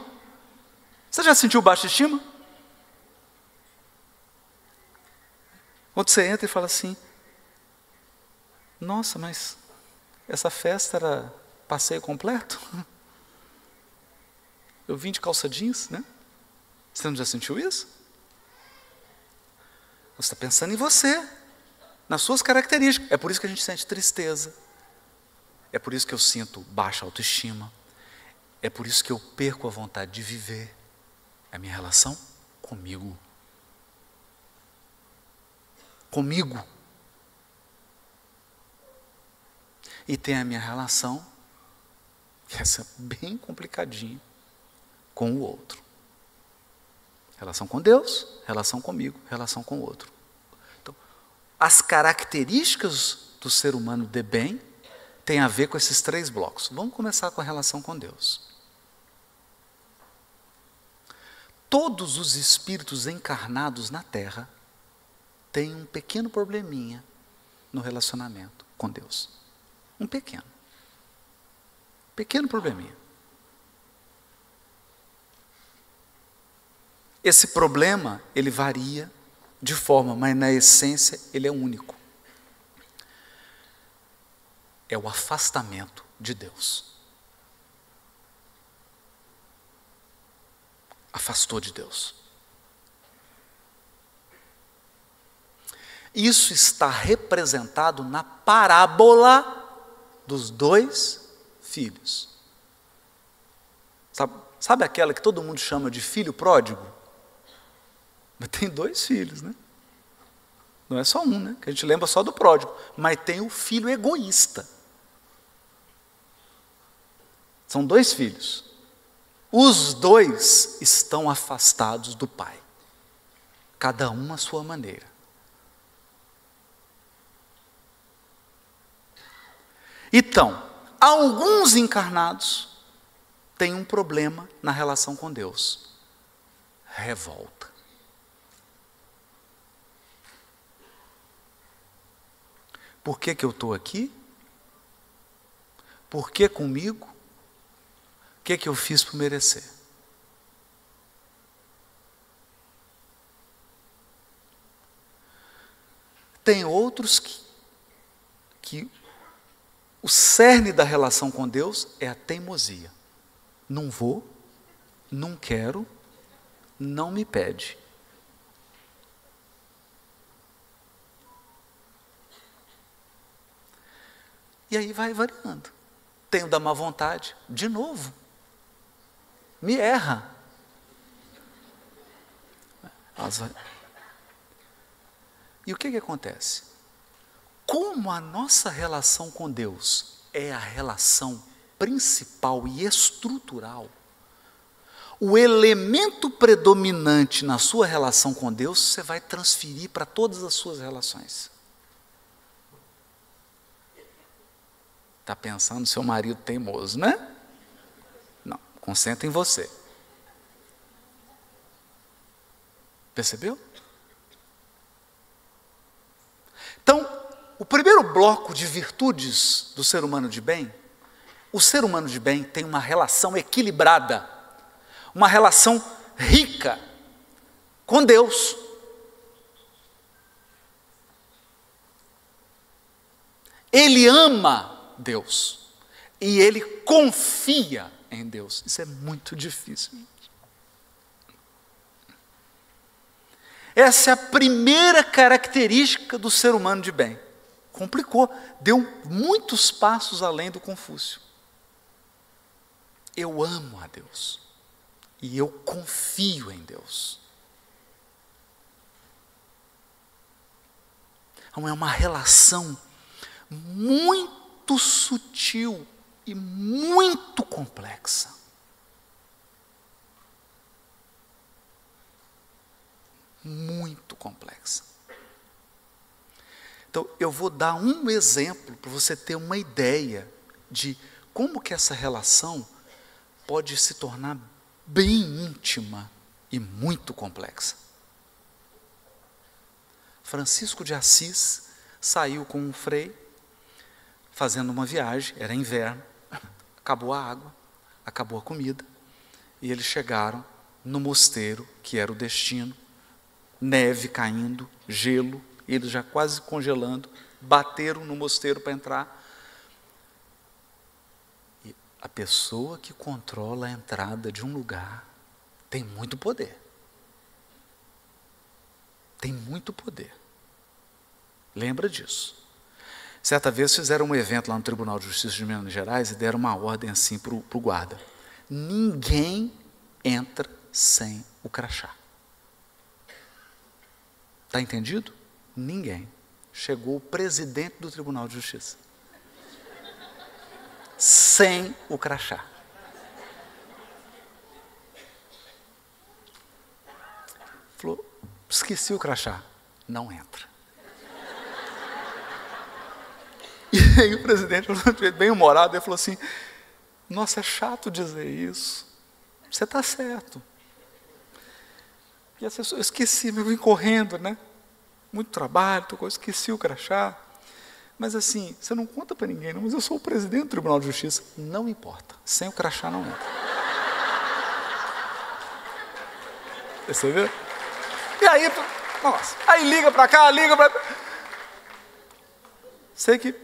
Você já sentiu baixa estima? Quando você entra e fala assim, nossa, mas essa festa era passeio completo? Eu vim de calça jeans, né? Você não já sentiu isso? Você está pensando em você, nas suas características. É por isso que a gente sente tristeza. É por isso que eu sinto baixa autoestima. É por isso que eu perco a vontade de viver. É a minha relação comigo. Comigo. E tem a minha relação, essa é bem complicadinha, com o outro. Relação com Deus, relação comigo, relação com o outro. Então, as características do ser humano de bem têm a ver com esses 3 blocos. Vamos começar com a relação com Deus. Todos os espíritos encarnados na Terra têm um pequeno probleminha no relacionamento com Deus. Um pequeno probleminha. Esse problema, ele varia de forma, mas na essência ele é único. É o afastamento de Deus. Afastou de Deus. Isso está representado na parábola dos 2 filhos. Sabe aquela que todo mundo chama de filho pródigo? Mas tem 2 filhos, né? Não é só um, né? Que a gente lembra só do pródigo. Mas tem o filho egoísta. São 2 filhos. Os 2 estão afastados do pai. Cada um à sua maneira. Então, alguns encarnados têm um problema na relação com Deus. Revolta. Por que eu estou aqui? Por que comigo? O que eu fiz para merecer? Tem outros que o cerne da relação com Deus é a teimosia. Não vou, não quero, não me pede. E aí vai variando. Tem o da má vontade, de novo. Me erra. E o que acontece? Como a nossa relação com Deus é a relação principal e estrutural, o elemento predominante na sua relação com Deus, você vai transferir para todas as suas relações. Está pensando no seu marido teimoso, né? Não, concentra em você. Percebeu? Então, o primeiro bloco de virtudes do ser humano de bem, o ser humano de bem tem uma relação equilibrada, uma relação rica com Deus. Ele ama Deus e ele confia em Deus. Isso é muito difícil. Essa é a primeira característica do ser humano de bem. Complicou, deu muitos passos além do Confúcio. Eu amo a Deus e eu confio em Deus. Então é uma relação muito sutil e muito complexa. Muito complexa. Então, eu vou dar um exemplo para você ter uma ideia de como que essa relação pode se tornar bem íntima e muito complexa. Francisco de Assis saiu com um frei, fazendo uma viagem, era inverno, acabou a água, acabou a comida, e eles chegaram no mosteiro, que era o destino, neve caindo, gelo, eles já quase congelando, bateram no mosteiro para entrar. E a pessoa que controla a entrada de um lugar tem muito poder. Tem muito poder. Lembra disso. Certa vez fizeram um evento lá no Tribunal de Justiça de Minas Gerais e deram uma ordem assim para o guarda. Ninguém entra sem o crachá. Está entendido? Ninguém. Chegou o presidente do Tribunal de Justiça. Sem o crachá. Falou, esqueci o crachá. Não entra. E aí o presidente, bem humorado, ele falou assim, nossa, é chato dizer isso. Você está certo. E eu esqueci, eu vim correndo, né? Muito trabalho, esqueci o crachá. Mas assim, você não conta para ninguém, não, mas eu sou o presidente do Tribunal de Justiça. Não importa, sem o crachá não entra. Você vê? E aí, nossa, aí liga para cá, liga para... Sei que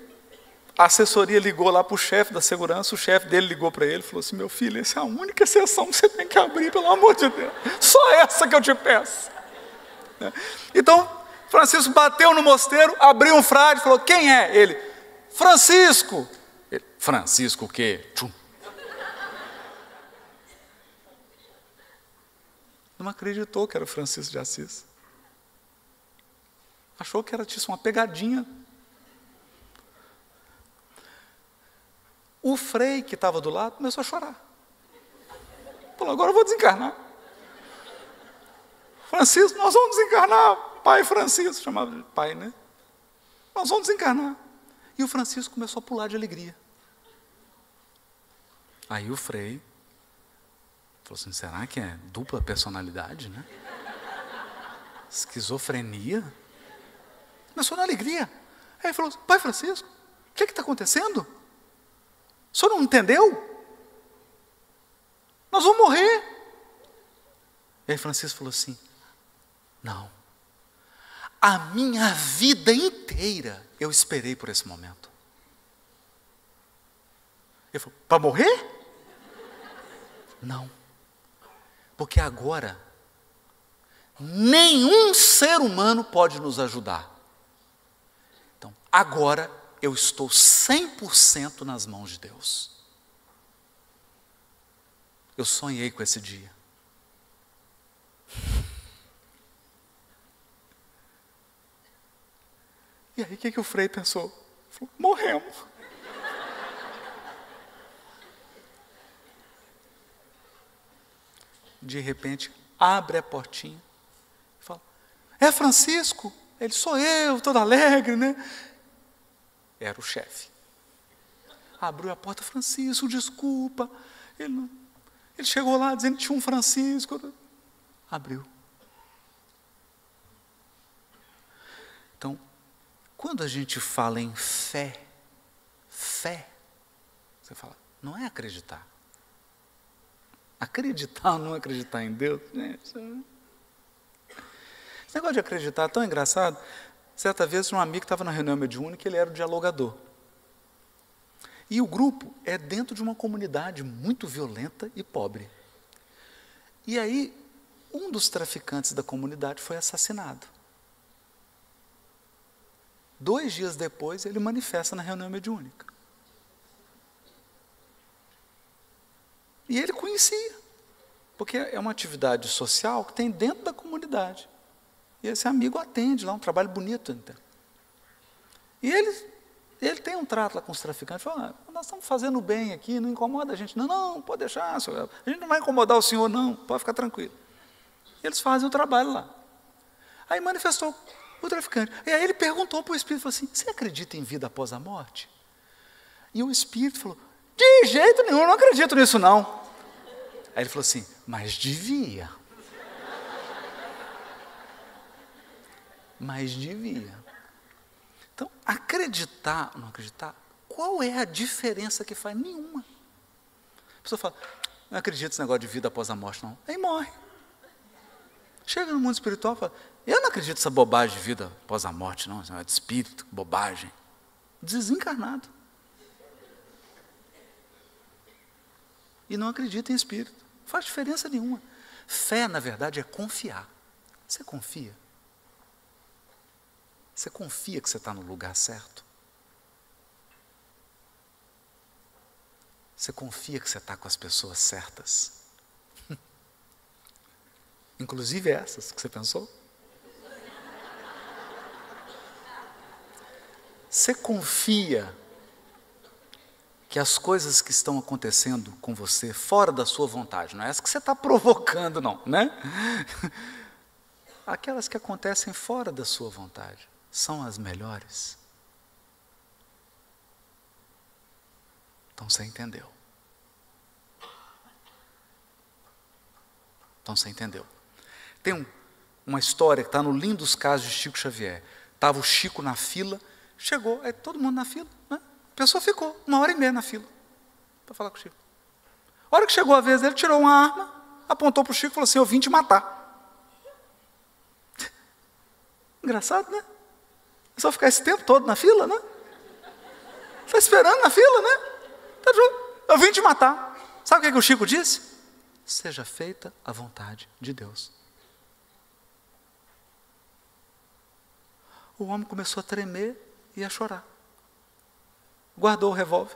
a assessoria ligou lá para o chefe da segurança, o chefe dele ligou para ele e falou assim, meu filho, essa é a única exceção que você tem que abrir, pelo amor de Deus. Só essa que eu te peço. Então, Francisco bateu no mosteiro, abriu um frade e falou, quem é? Ele, Francisco. Ele, Francisco o quê? Tchum. Não acreditou que era o Francisco de Assis. Achou que era uma pegadinha. O frei que estava do lado começou a chorar. Falou, agora eu vou desencarnar. Francisco, nós vamos desencarnar. Pai Francisco, chamava de pai, né? Nós vamos desencarnar. E o Francisco começou a pular de alegria. Aí o frei falou assim, será que é dupla personalidade, né? Esquizofrenia? Começou na alegria. Aí ele falou, pai Francisco, o que está acontecendo? O senhor não entendeu? Nós vamos morrer. E aí Francisco falou assim, não, a minha vida inteira eu esperei por esse momento. Ele falou, para morrer? Não, porque agora nenhum ser humano pode nos ajudar. Então, agora eu estou 100% nas mãos de Deus. Eu sonhei com esse dia. E aí, o que o Frei pensou? Falou, morremos. De repente, abre a portinha e fala, é Francisco? Ele, sou eu, todo alegre, né? Era o chefe. Abriu a porta, Francisco, desculpa. Ele chegou lá dizendo que tinha um Francisco. Abriu. Então, quando a gente fala em fé, você fala, não é acreditar. Acreditar ou não acreditar em Deus, gente. Esse negócio de acreditar é tão engraçado. Certa vez tinha um amigo que estava na reunião mediúnica, ele era o dialogador. E o grupo é dentro de uma comunidade muito violenta e pobre. E aí, um dos traficantes da comunidade foi assassinado. 2 dias depois, ele manifesta na reunião mediúnica. E ele conhecia, porque é uma atividade social que tem dentro da comunidade. E esse amigo atende lá, um trabalho bonito. Então. E ele tem um trato lá com os traficantes, fala, nós estamos fazendo bem aqui, não incomoda a gente. Não, pode deixar, senhor. A gente não vai incomodar o senhor, não, pode ficar tranquilo. E eles fazem o trabalho lá. Aí manifestou o traficante. E aí ele perguntou para o espírito, falou assim, você acredita em vida após a morte? E o espírito falou, de jeito nenhum, eu não acredito nisso não. Aí ele falou assim, mas devia. Mas devia. Então, acreditar ou não acreditar, qual é a diferença que faz? Nenhuma. A pessoa fala, não acredito nesse negócio de vida após a morte, não. Aí morre. Chega no mundo espiritual e fala, eu não acredito nessa bobagem de vida após a morte, não. Esse negócio de espírito, bobagem. Desencarnado. E não acredita em espírito. Não faz diferença nenhuma. Fé, na verdade, é confiar. Você confia? Você confia que você está no lugar certo? Você confia que você está com as pessoas certas? Inclusive essas que você pensou? Você confia que as coisas que estão acontecendo com você fora da sua vontade, não é essa que você está provocando, não, né? Aquelas que acontecem fora da sua vontade são as melhores. Então você entendeu. Então você entendeu. Tem uma história que está no Lindos Casos de Chico Xavier. Estava o Chico na fila, chegou, aí todo mundo na fila, né? A pessoa ficou 1h30 na fila para falar com o Chico. A hora que chegou a vez dele, tirou uma arma, apontou para o Chico e falou assim, eu vim te matar. Engraçado, né? É só ficar esse tempo todo na fila, né? Está esperando na fila, né? Eu vim te matar. Sabe o que o Chico disse? Seja feita a vontade de Deus. O homem começou a tremer e a chorar. Guardou o revólver.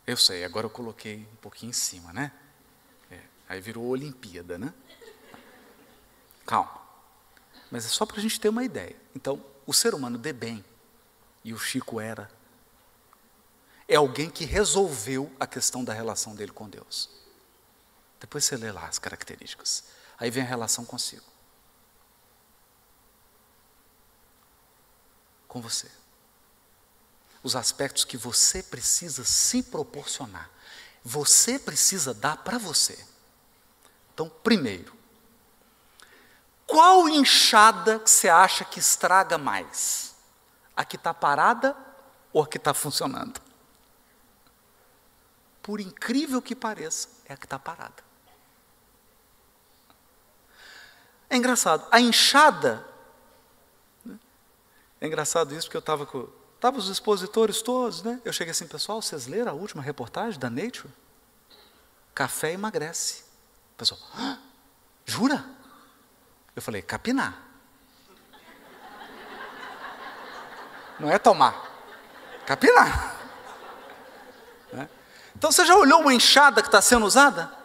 Eu sei, agora eu coloquei um pouquinho em cima, né? Aí virou Olimpíada, né? Calma. Mas é só para a gente ter uma ideia. Então, o ser humano de bem, e o Chico era, é alguém que resolveu a questão da relação dele com Deus. Depois você lê lá as características. Aí vem a relação consigo. Com você. Os aspectos que você precisa se proporcionar. Você precisa dar para você. Então, primeiro, qual enxada que você acha que estraga mais? A que está parada ou a que está funcionando? Por incrível que pareça, é a que está parada. É engraçado, a enxada, né? É engraçado isso porque eu estava os expositores todos, né? Eu cheguei assim, pessoal, vocês leram a última reportagem da Nature? Café emagrece. O pessoal, ah, jura? Eu falei, capinar. Não é tomar, capinar. Né? Então você já olhou uma enxada que está sendo usada?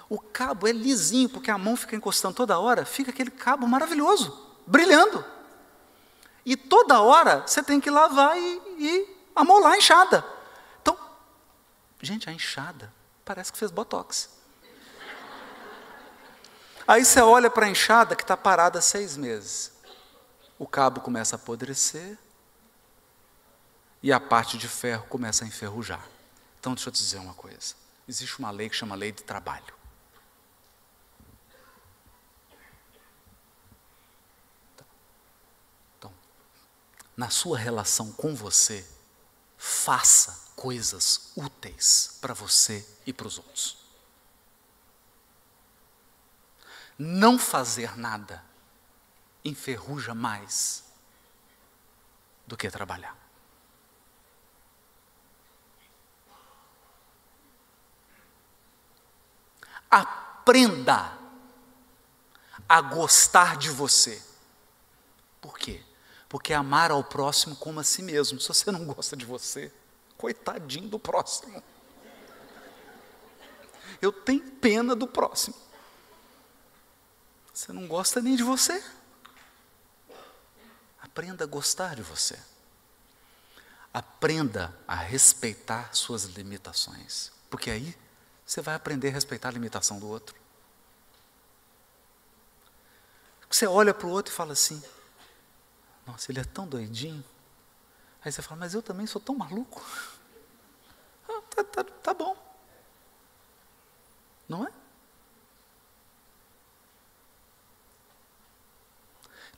O cabo é lisinho, porque a mão fica encostando toda hora, fica aquele cabo maravilhoso, brilhando. E toda hora você tem que lavar e amolar a enxada. Então, gente, a enxada parece que fez botox. Aí você olha para a enxada que está parada há 6 meses. O cabo começa a apodrecer e a parte de ferro começa a enferrujar. Então, deixa eu te dizer uma coisa. Existe uma lei que chama lei de trabalho. Então, na sua relação com você, faça coisas úteis para você e para os outros. Não fazer nada enferruja mais do que trabalhar. Aprenda a gostar de você. Por quê? Porque amar ao próximo como a si mesmo. Se você não gosta de você, coitadinho do próximo. Eu tenho pena do próximo. Você não gosta nem de você. Aprenda a gostar de você. Aprenda a respeitar suas limitações. Porque aí você vai aprender a respeitar a limitação do outro. Você olha para o outro e fala assim, nossa, ele é tão doidinho. Aí você fala, mas eu também sou tão maluco. Tá bom. Não é?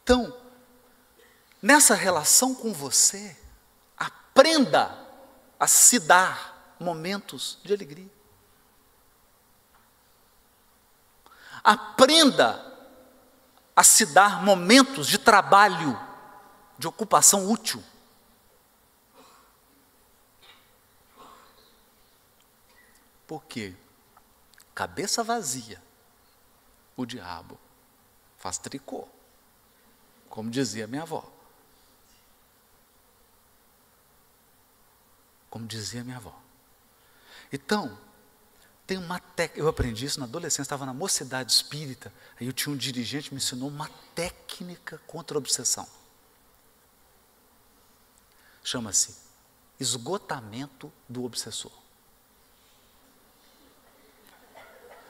Então, nessa relação com você, aprenda a se dar momentos de alegria. Aprenda a se dar momentos de trabalho, de ocupação útil. Porque cabeça vazia, o diabo faz tricô, como dizia minha avó. Como dizia minha avó. Então, tem uma técnica, eu aprendi isso na adolescência, estava na mocidade espírita, aí eu tinha um dirigente que me ensinou uma técnica contra a obsessão. Chama-se esgotamento do obsessor.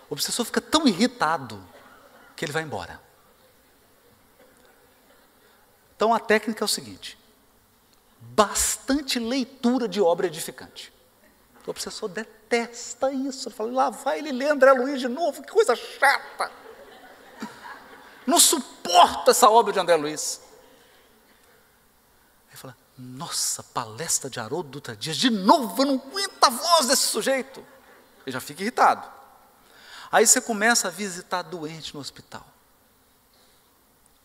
O obsessor fica tão irritado que ele vai embora. Então a técnica é o seguinte: bastante leitura de obra edificante. O obsessor detesta isso. Ele fala, lá vai ele ler André Luiz de novo, que coisa chata. Não suporta essa obra de André Luiz. Ele fala, nossa, palestra de Haroldo Dutra Dias, de novo, eu não aguento a voz desse sujeito. Ele já fica irritado. Aí você começa a visitar doente no hospital.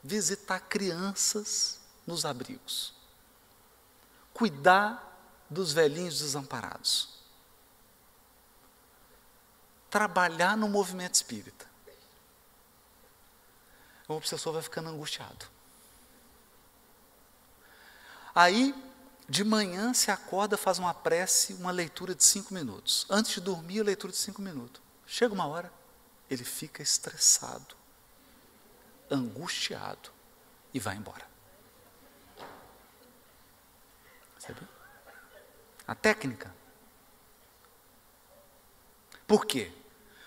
Visitar crianças nos abrigos. Cuidar dos velhinhos desamparados. Trabalhar no movimento espírita. O obsessor vai ficando angustiado. Aí, de manhã, se acorda, faz uma prece, uma leitura de 5 minutos. Antes de dormir, a leitura de 5 minutos. Chega uma hora, ele fica estressado, angustiado e vai embora. Sabe? A técnica. Por quê?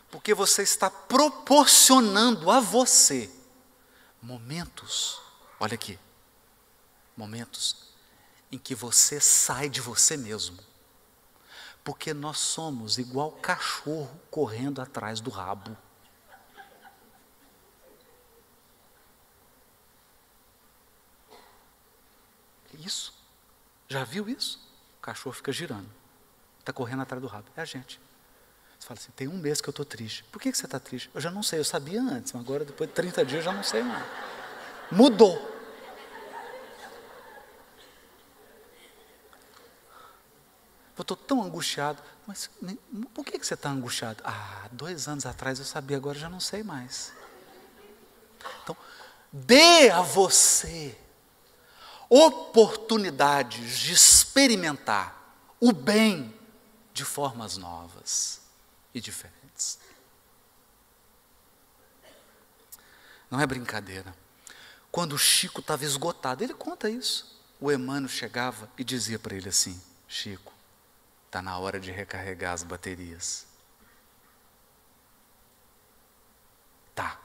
Porque você está proporcionando a você momentos, olha aqui, momentos em que você sai de você mesmo. Porque nós somos igual cachorro correndo atrás do rabo. isso? Já viu isso? O cachorro fica girando. Está correndo atrás do rabo. É a gente. Você fala assim, tem um mês que eu estou triste. Por que você está triste? Eu já não sei, eu sabia antes, mas agora depois de 30 dias eu já não sei mais. Mudou. Eu estou tão angustiado. Mas por que você está angustiado? 2 anos atrás eu sabia, agora eu já não sei mais. Então, dê a você oportunidades de experimentar o bem de formas novas e diferentes. Não é brincadeira. Quando o Chico estava esgotado, ele conta isso. O Emmanuel chegava e dizia para ele assim, Chico, está na hora de recarregar as baterias. Tá.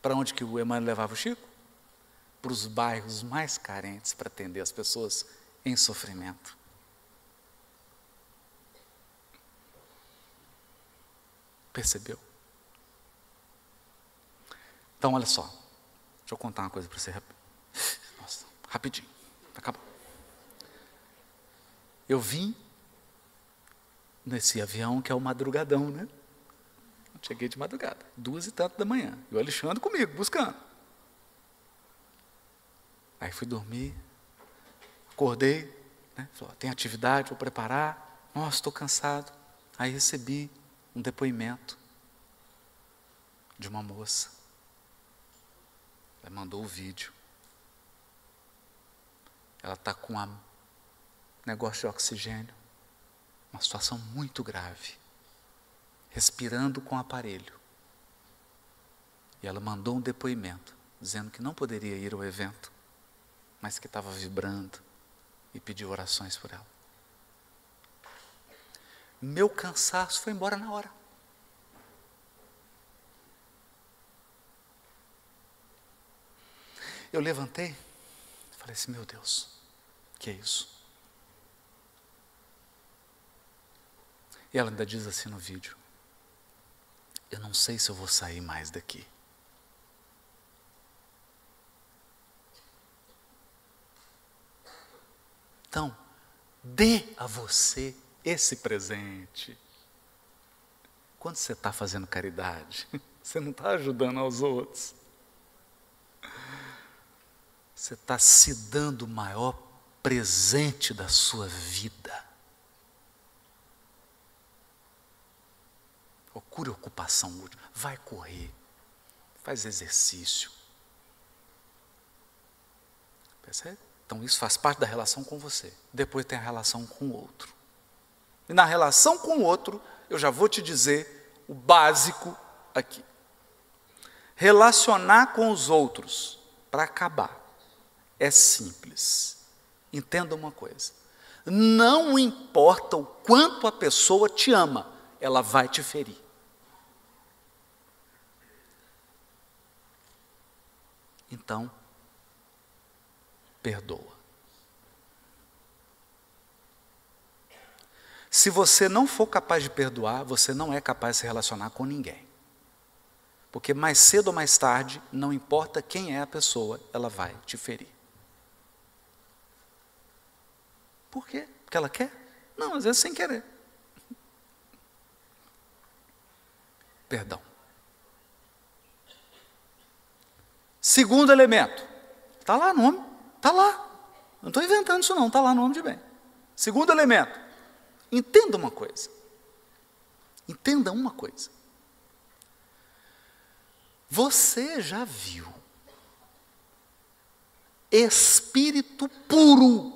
Para onde que o Emmanuel levava o Chico? Para os bairros mais carentes, para atender as pessoas em sofrimento. Percebeu? Então, olha só. Deixa eu contar uma coisa para você. Nossa, rapidinho. Acabou. Eu vim nesse avião que é o madrugadão, né? Cheguei de madrugada, 2 e tanto da manhã. E o Alexandre comigo, buscando. Aí fui dormir, acordei, né? Falei, tem atividade, vou preparar. Nossa, estou cansado. Aí recebi um depoimento de uma moça. Ela mandou o vídeo. Ela está com um negócio de oxigênio, uma situação muito grave, respirando com aparelho. E ela mandou um depoimento, dizendo que não poderia ir ao evento, mas que estava vibrando e pediu orações por ela. Meu cansaço foi embora na hora. Eu levantei e falei assim, meu Deus, que é isso? E ela ainda diz assim no vídeo, eu não sei se eu vou sair mais daqui. Então, dê a você esse presente. Quando você está fazendo caridade, você não está ajudando aos outros. Você está se dando o maior presente da sua vida. Procure ocupação útil. Vai correr. Faz exercício. Percebe? Então isso faz parte da relação com você. Depois tem a relação com o outro. E na relação com o outro, eu já vou te dizer o básico aqui. Relacionar com os outros, para acabar, é simples. Entenda uma coisa. Não importa o quanto a pessoa te ama, ela vai te ferir. Então, perdoa. Se você não for capaz de perdoar, você não é capaz de se relacionar com ninguém. Porque mais cedo ou mais tarde, não importa quem é a pessoa, ela vai te ferir. Por quê? Porque ela quer? Não, às vezes sem querer. Perdão. Segundo elemento. Está lá no nome. Está lá. Não estou inventando isso não, está lá no nome de bem. Segundo elemento. Entenda uma coisa. Entenda uma coisa. Você já viu espírito puro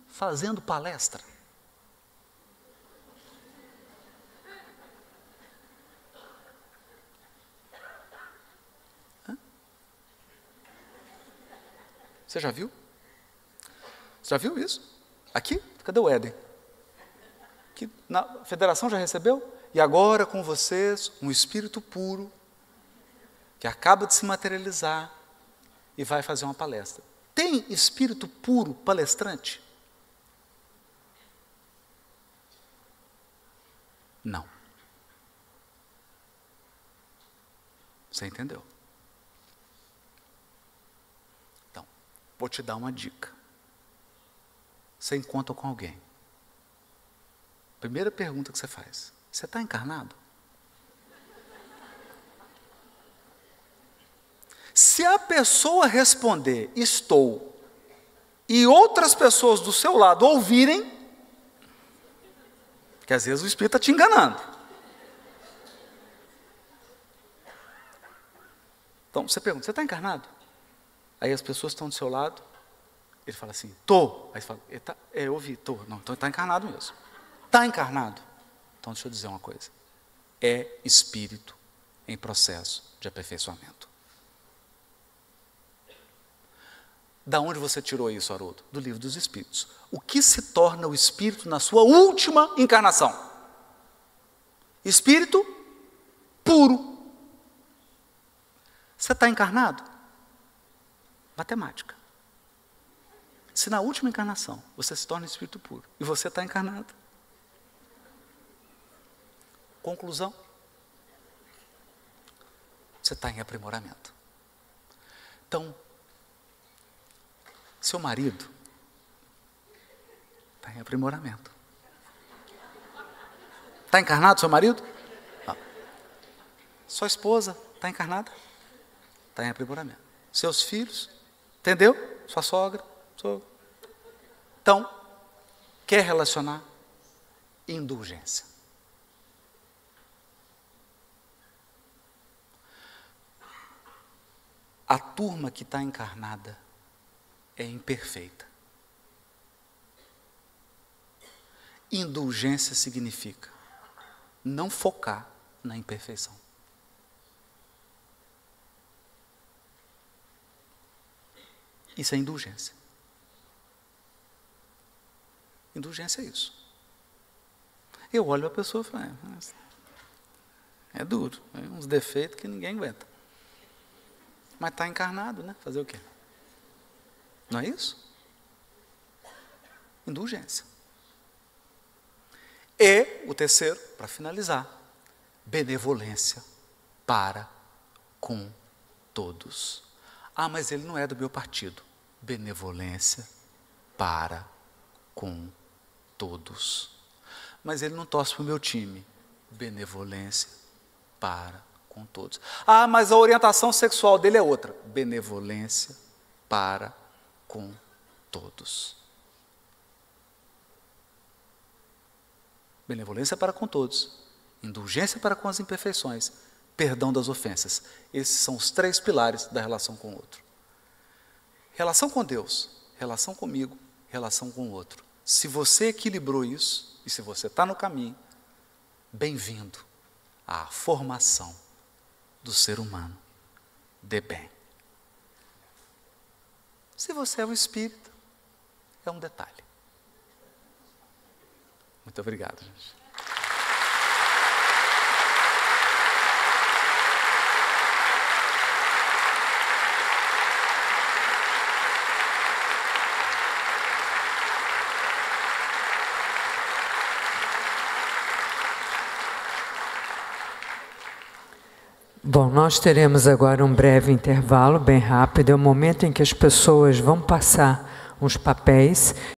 fazendo palestra? Você já viu? Você já viu isso? Aqui? Cadê o Éden? Que na federação já recebeu? E agora com vocês, um espírito puro, que acaba de se materializar e vai fazer uma palestra. Tem espírito puro palestrante? Não. Você entendeu? Então, vou te dar uma dica. você encontra com alguém. Primeira pergunta que você faz: você está encarnado? Se a pessoa responder, estou, e outras pessoas do seu lado ouvirem, que às vezes o espírito está te enganando. Então você pergunta: você está encarnado? Aí as pessoas estão do seu lado, ele fala assim: estou. Aí você fala: eu ouvi, estou. Não, então está encarnado mesmo. Está encarnado? Então deixa eu dizer uma coisa: é espírito em processo de aperfeiçoamento. Da onde você tirou isso, Haroldo? Do Livro dos Espíritos. O que se torna o espírito na sua última encarnação? Espírito puro. Você está encarnado? Matemática. Se na última encarnação você se torna espírito puro e você está encarnado, conclusão: você está em aprimoramento. Então, seu marido está em aprimoramento. Está encarnado seu marido? Não. Sua esposa está encarnada? Está em aprimoramento. Seus filhos, entendeu? Sua sogra, sogro. Então, quer relacionar? Indulgência. A turma que está encarnada é imperfeita. Indulgência significa não focar na imperfeição. Isso é indulgência. Indulgência é isso. Eu olho a pessoa e falo: é duro, é uns defeitos que ninguém aguenta. Mas está encarnado, né? Fazer o quê? Não é isso? Indulgência. E o terceiro, para finalizar, benevolência para com todos. Ah, mas ele não é do meu partido. Benevolência para com todos. Mas ele não torce para o meu time. Benevolência para com todos. Ah, mas a orientação sexual dele é outra. Benevolência para com todos. Benevolência para com todos. Indulgência para com as imperfeições. Perdão das ofensas. Esses são os 3 pilares da relação com o outro. Relação com Deus, relação comigo, relação com o outro. Se você equilibrou isso, e se você está no caminho, bem-vindo à formação do ser humano de bem. Se você é um espírito, é um detalhe. Muito obrigado, gente. Bom, nós teremos agora um breve intervalo, bem rápido. É o momento em que as pessoas vão passar uns papéis